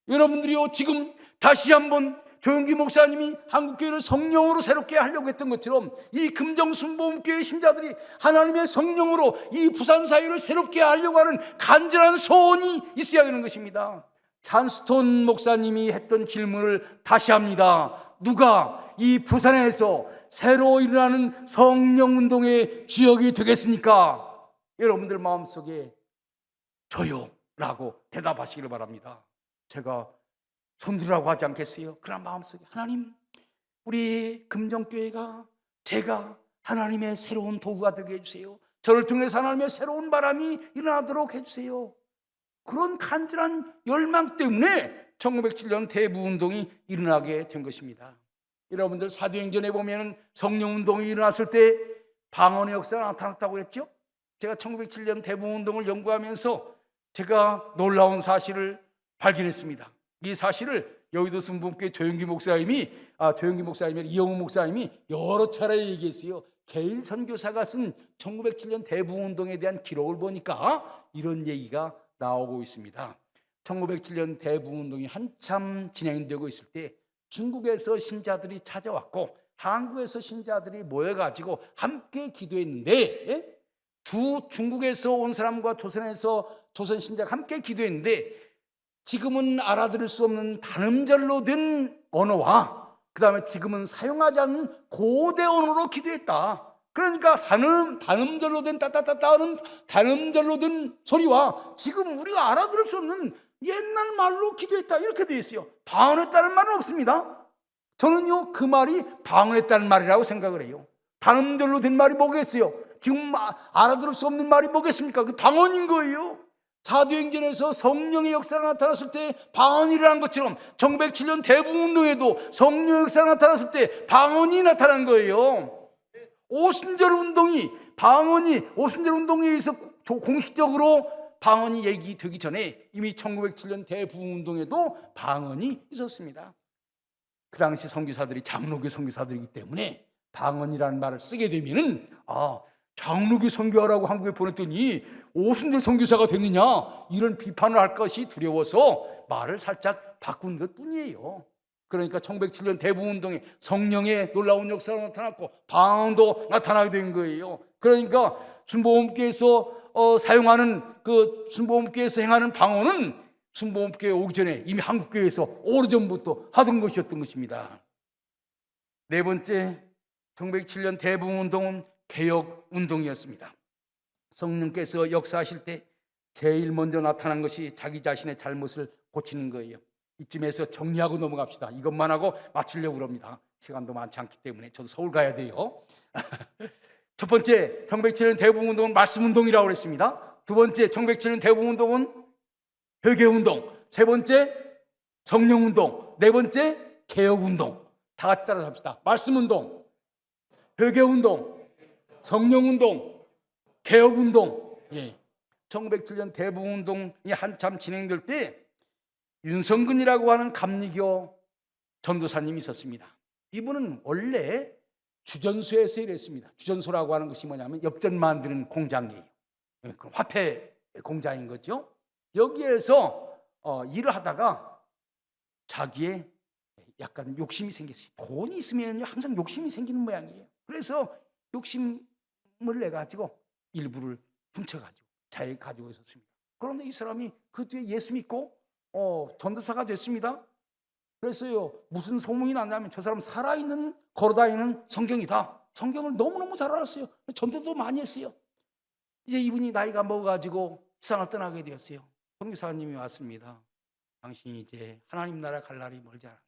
여러분들이요, 지금 다시 한번 조영기 목사님이 한국교회를 성령으로 새롭게 하려고 했던 것처럼 이 금정순복음교회 신자들이 하나님의 성령으로 이 부산 사회를 새롭게 하려고 하는 간절한 소원이 있어야 하는 것입니다. 잔스톤 목사님이 했던 질문을 다시 합니다. 누가 이 부산에서 새로 일어나는 성령운동의 주역이 되겠습니까? 여러분들 마음속에 저요 라고 대답하시기를 바랍니다. 제가 손들으라고 하지 않겠어요? 그런 마음속에 하나님, 우리 금정교회가 제가 하나님의 새로운 도구가 되게 해주세요. 저를 통해서 하나님의 새로운 바람이 일어나도록 해주세요. 그런 간절한 열망 때문에 1907년 대부운동이 일어나게 된 것입니다. 여러분들 사도행전에 보면 성령운동이 일어났을 때 방언의 역사가 나타났다고 했죠. 제가 1907년 대부운동을 연구하면서 제가 놀라운 사실을 발견했습니다. 이 사실을 여의도 순복음교회 조영기 목사님이 이영우 목사님이 여러 차례 얘기했어요. 개일 선교사가 쓴 1907년 대부운동에 대한 기록을 보니까 이런 얘기가 나오고 있습니다. 1907년 대부운동이 한참 진행되고 있을 때 중국에서 신자들이 찾아왔고 한국에서 신자들이 모여가지고 함께 기도했는데, 중국에서 온 사람과 조선 신자가 함께 기도했는데 지금은 알아들을 수 없는 단음절로 된 언어와 그 다음에 지금은 사용하지 않는 고대 언어로 기도했다. 그러니까 단음절로 된 따따따따는 단음절로 된 소리와 지금 우리가 알아들을 수 없는 옛날 말로 기도했다, 이렇게 되어 있어요. 방언했다는 말은 없습니다. 저는요, 그 말이 방언했다는 말이라고 생각을 해요. 단음절로 된 말이 뭐겠어요? 지금 알아들을 수 없는 말이 뭐겠습니까? 그 방언인 거예요. 사도행전에서 성령의 역사가 나타났을 때 방언이 일어난 것처럼 1907년 대부운동에도 성령의 역사가 나타났을 때 방언이 나타난 거예요. 오순절 운동에 의해서 공식적으로 방언이 얘기되기 전에 이미 1907년 대부운동에도 방언이 있었습니다. 그 당시 선교사들이 장로교 선교사들이기 때문에 방언이라는 말을 쓰게 되면은 장로교 선교하라고 한국에 보냈더니 오순절 선교사가 됐느냐, 이런 비판을 할 것이 두려워서 말을 살짝 바꾼 것뿐이에요. 그러니까 1907년 대부운동에 성령의 놀라운 역사가 나타났고 방언도 나타나게 된 거예요. 그러니까 순복음교회에서 순복음교회에서 행하는 방언은 순복음교회 오기 전에 이미 한국교회에서 오래전부터 하던 것이었던 것입니다. 네 번째 1907년 대부흥운동은 개혁운동이었습니다. 성령께서 역사하실 때 제일 먼저 나타난 것이 자기 자신의 잘못을 고치는 거예요. 이쯤에서 정리하고 넘어갑시다. 이것만 하고 마치려고 그럽니다. 시간도 많지 않기 때문에 저도 서울 가야 돼요. 첫 번째 1907년 대부흥운동은 말씀운동이라고 그랬습니다. 두 번째 1907년 대부흥운동은 회개운동, 세 번째 성령운동, 네 번째 개혁운동. 다 같이 따라서 합시다. 말씀운동, 회개운동, 성령운동, 개혁운동. 1907년 대부흥운동이 한참 진행될 때 윤성근이라고 하는 감리교 전도사님이 있었습니다. 이분은 원래 주전소에서 일했습니다. 주전소라고 하는 것이 뭐냐면 엽전 만드는 공장이에요. 화폐 공장인 거죠. 여기에서 일을 하다가 자기의 약간 욕심이 생겼어요. 돈이 있으면 항상 욕심이 생기는 모양이에요. 그래서 욕심을 내가지고 일부를 훔쳐가지고 자기가 가지고 있었습니다. 그런데 이 사람이 그 뒤에 예수 믿고 전도사가 됐습니다. 그래서요, 무슨 소문이 났냐면 저 사람 살아있는 걸어다니는 성경이다. 성경을 너무너무 잘 알았어요. 전도도 많이 했어요. 이제 이분이 나이가 먹어가지고 세상을 떠나게 되었어요. 선교사님이 왔습니다. 당신이 이제 하나님 나라 갈 날이 멀지 않아.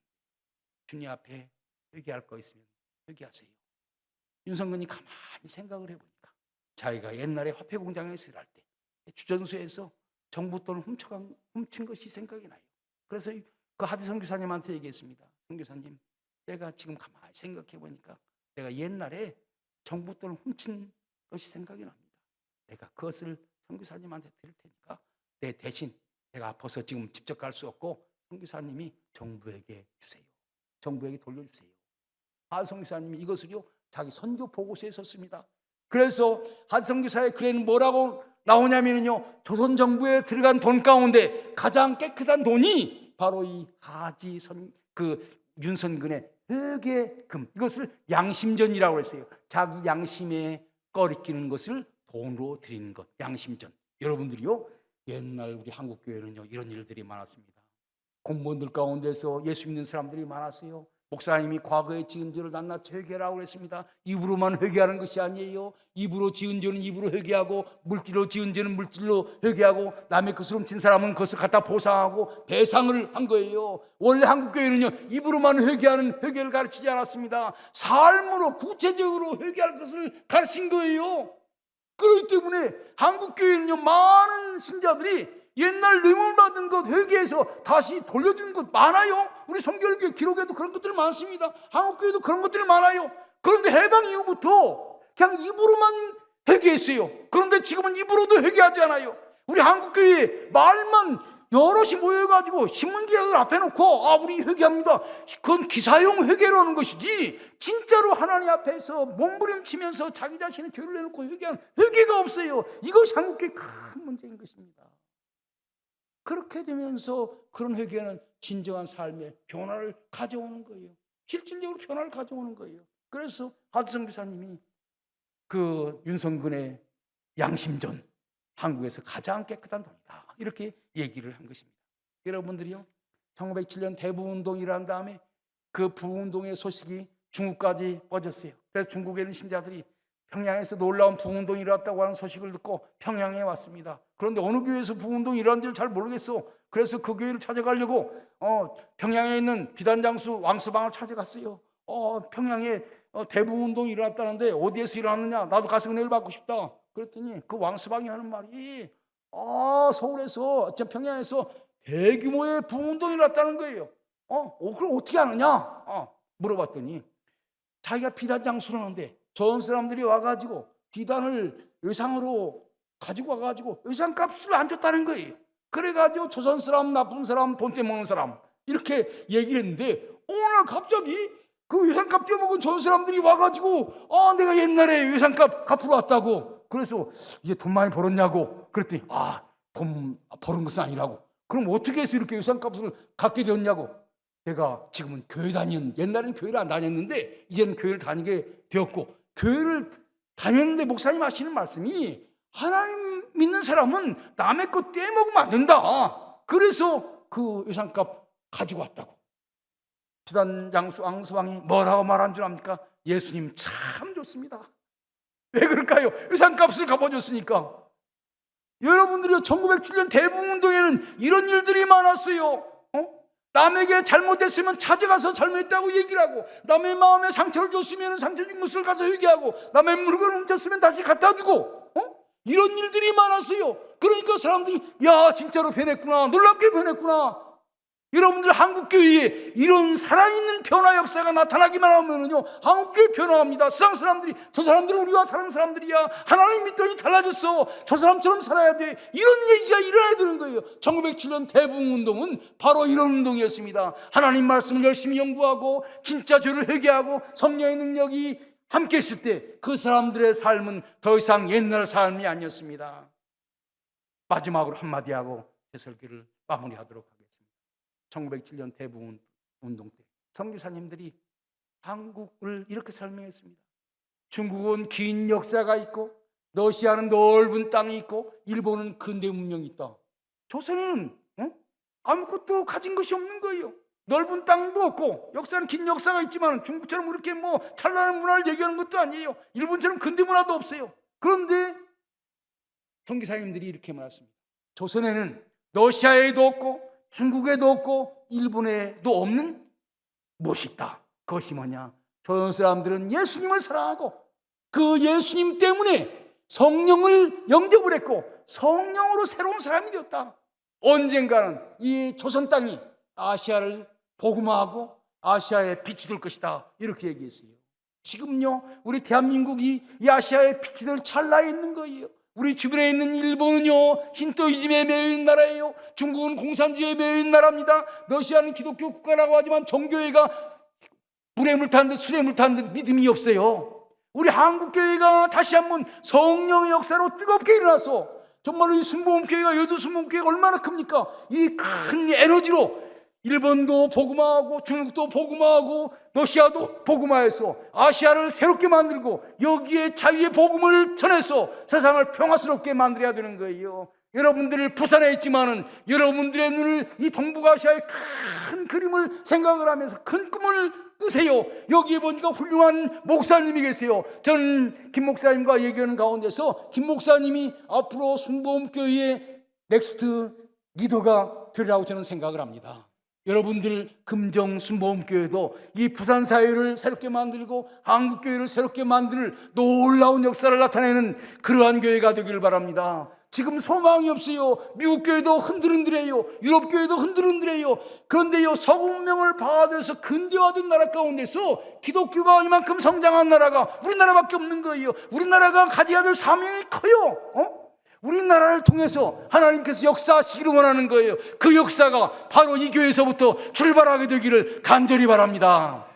주님 앞에 회개할 거 있으면 회개하세요. 윤성근이 가만히 생각을 해보니까 자기가 옛날에 화폐 공장에서 일할 때 주전소에서 정부 돈을 훔친 것이 생각이 나요. 그래서 그 하드 선교사님한테 얘기했습니다. 선교사님, 내가 지금 가만히 생각해 보니까 내가 옛날에 정부 돈을 훔친 것이 생각이 납니다. 내가 그것을 선교사님한테 드릴 테니까 내 대신 내가 아파서 지금 직접 갈 수 없고 선교사님이 정부에게 주세요. 정부에게 돌려주세요. 하드 선교사님이 이것을요 자기 선교 보고서에 썼습니다. 그래서 하드 선교사의 글에는 뭐라고 나오냐면요, 조선 정부에 들어간 돈 가운데 가장 깨끗한 돈이 바로 이 윤선근의 회개금, 이것을 양심전이라고 했어요. 자기 양심에 꺼리끼는 것을 돈으로 드리는 것, 양심전. 여러분들이요, 옛날 우리 한국 교회는요 이런 일들이 많았습니다. 공무원들 가운데서 예수 믿는 사람들이 많았어요. 목사님이 과거에 지은 죄를 낱낱이 회개하라고 했습니다. 입으로만 회개하는 것이 아니에요. 입으로 지은 죄는 입으로 회개하고, 물질로 지은 죄는 물질로 회개하고, 남의 것을 훔친 사람은 그것을 갖다 보상하고 배상을 한 거예요. 원래 한국교회는요 입으로만 회개하는 회개를 가르치지 않았습니다. 삶으로 구체적으로 회개할 것을 가르친 거예요. 그렇기 때문에 한국교회는요 많은 신자들이 옛날 뇌물 받은 것 회개해서 다시 돌려준 것 많아요. 우리 성결교회 기록에도 그런 것들이 많습니다. 한국교회도 그런 것들이 많아요. 그런데 해방 이후부터 그냥 입으로만 회개했어요. 그런데 지금은 입으로도 회개하지 않아요. 우리 한국교회 말만 여럿이 모여가지고 신문기자들 앞에 놓고 우리 회개합니다. 그건 기사용 회개라는 것이지 진짜로 하나님 앞에서 몸부림치면서 자기 자신의 죄를 내놓고 회개하는 회개가 없어요. 이것이 한국교회의 큰 문제인 것입니다. 그렇게 되면서 그런 회개는 진정한 삶의 변화를 가져오는 거예요. 실질적으로 변화를 가져오는 거예요. 그래서 하드성 교사님이 그 윤성근의 양심전, 한국에서 가장 깨끗한 돈이다, 이렇게 얘기를 한 것입니다. 여러분들이요, 1907년 대부운동이 일어난 다음에 그 부운동의 소식이 중국까지 뻗었어요. 그래서 중국에 있는 신자들이 평양에서 놀라운 부운동이 일어났다고 하는 소식을 듣고 평양에 왔습니다. 그런데 어느 교회에서 부운동이 일어난지를 잘 모르겠어. 그래서 그 교회를 찾아가려고 평양에 있는 비단장수 왕서방을 찾아갔어요. 평양에 대부운동이 일어났다는데 어디에서 일어났느냐, 나도 가서 은혜를 받고 싶다. 그랬더니 그 왕서방이 하는 말이 서울에서, 평양에서 대규모의 부운동이 일어났다는 거예요. 그럼 어떻게 하느냐 물어봤더니 자기가 비단장수라는데 전 사람들이 와가지고 비단을 외상으로 가지고 와가지고 외상값을 안 줬다는 거예요. 그래가지고 조선 사람, 나쁜 사람, 돈 떼먹는 사람 이렇게 얘기를 했는데 오늘 갑자기 그 외상값 떼먹은 전 사람들이 와가지고 내가 옛날에 외상값 갚으러 왔다고. 그래서 이제 돈 많이 벌었냐고 그랬더니 돈 버는 것은 아니라고. 그럼 어떻게 해서 이렇게 외상값을 갚게 되었냐고. 내가 지금은 교회 옛날에는 교회를 안 다녔는데 이제는 교회를 다니게 되었고, 교회를 다녔는데 목사님 하시는 말씀이 하나님 믿는 사람은 남의 것 떼먹으면 안 된다. 그래서 그 외상값 가지고 왔다고. 주단장수 앙수왕이 뭐라고 말한 줄 압니까? 예수님 참 좋습니다. 왜 그럴까요? 의상값을 갚아줬으니까. 여러분들이요, 1907년 대북운동에는 이런 일들이 많았어요. 남에게 잘못했으면 찾아가서 잘못했다고 얘기를 하고, 남의 마음에 상처를 줬으면 상처 준 것을 가서 회개하고, 남의 물건을 훔쳤으면 다시 갖다 주고, 이런 일들이 많았어요. 그러니까 사람들이 야, 진짜로 변했구나, 놀랍게 변했구나. 여러분들 한국교회에 이런 살아있는 변화 역사가 나타나기만 하면요, 한국교회 변화합니다. 세상 사람들이 저 사람들은 우리와 다른 사람들이야, 하나님 믿더니 달라졌어, 저 사람처럼 살아야 돼, 이런 얘기가 일어나야 되는 거예요. 1907년 대북운동은 바로 이런 운동이었습니다. 하나님 말씀을 열심히 연구하고 진짜 죄를 회개하고 성령의 능력이 함께 있을 때 그 사람들의 삶은 더 이상 옛날 삶이 아니었습니다. 마지막으로 한마디 하고 제 설교를 마무리하도록 하겠습니다. 1907년 대북운동 때 선교사님들이 한국을 이렇게 설명했습니다. 중국은 긴 역사가 있고, 러시아는 넓은 땅이 있고, 일본은 근대 문명이 있다. 조선에는 아무것도 가진 것이 없는 거예요. 넓은 땅도 없고, 역사는 긴 역사가 있지만 중국처럼 그렇게 찬란한 문화를 얘기하는 것도 아니에요. 일본처럼 근대 문화도 없어요. 그런데 선교사님들이 이렇게 말했습니다. 조선에는 러시아에도 없고, 중국에도 없고, 일본에도 없는 무엇이 있다. 그것이 뭐냐? 조선 사람들은 예수님을 사랑하고 그 예수님 때문에 성령을 영접을 했고 성령으로 새로운 사람이 되었다. 언젠가는 이 조선 땅이 아시아를 복음화하고 아시아의 빛이 될 것이다. 이렇게 얘기했어요. 지금요, 우리 대한민국이 이 아시아의 빛이 될 찰나에 있는 거예요. 우리 주변에 있는 일본은요, 힌두이즘에 매여 있는 나라예요. 중국은 공산주의에 매여 있는 나라입니다. 러시아는 기독교 국가라고 하지만 정교회가 물에 물 타는 듯 술에 물 타는 듯 믿음이 없어요. 우리 한국교회가 다시 한번 성령의 역사로 뜨겁게 일어나서 정말로 이 순복음교회가, 여주 순복음교회가 얼마나 큽니까? 이 큰 에너지로 일본도 복음화하고 중국도 복음화하고 러시아도 복음화해서 아시아를 새롭게 만들고 여기에 자유의 복음을 전해서 세상을 평화스럽게 만들어야 되는 거예요. 여러분들 부산에 있지만은 여러분들의 눈을 이 동북아시아의 큰 그림을 생각을 하면서 큰 꿈을 꾸세요. 여기에 보니까 훌륭한 목사님이 계세요. 저는 김 목사님과 얘기하는 가운데서 김 목사님이 앞으로 순복음교회의 넥스트 리더가 되리라고 저는 생각을 합니다. 여러분들 금정 순복음교회도 이 부산 사회를 새롭게 만들고 한국교회를 새롭게 만들 놀라운 역사를 나타내는 그러한 교회가 되길 바랍니다. 지금 소망이 없어요. 미국 교회도 흔들흔들해요. 유럽 교회도 흔들흔들해요. 그런데요, 서구 문명을 받아들여서 근대화된 나라 가운데서 기독교가 이만큼 성장한 나라가 우리나라밖에 없는 거예요. 우리나라가 가져야 될 사명이 커요. 우리나라를 통해서 하나님께서 역사하시기를 원하는 거예요. 그 역사가 바로 이 교회에서부터 출발하게 되기를 간절히 바랍니다.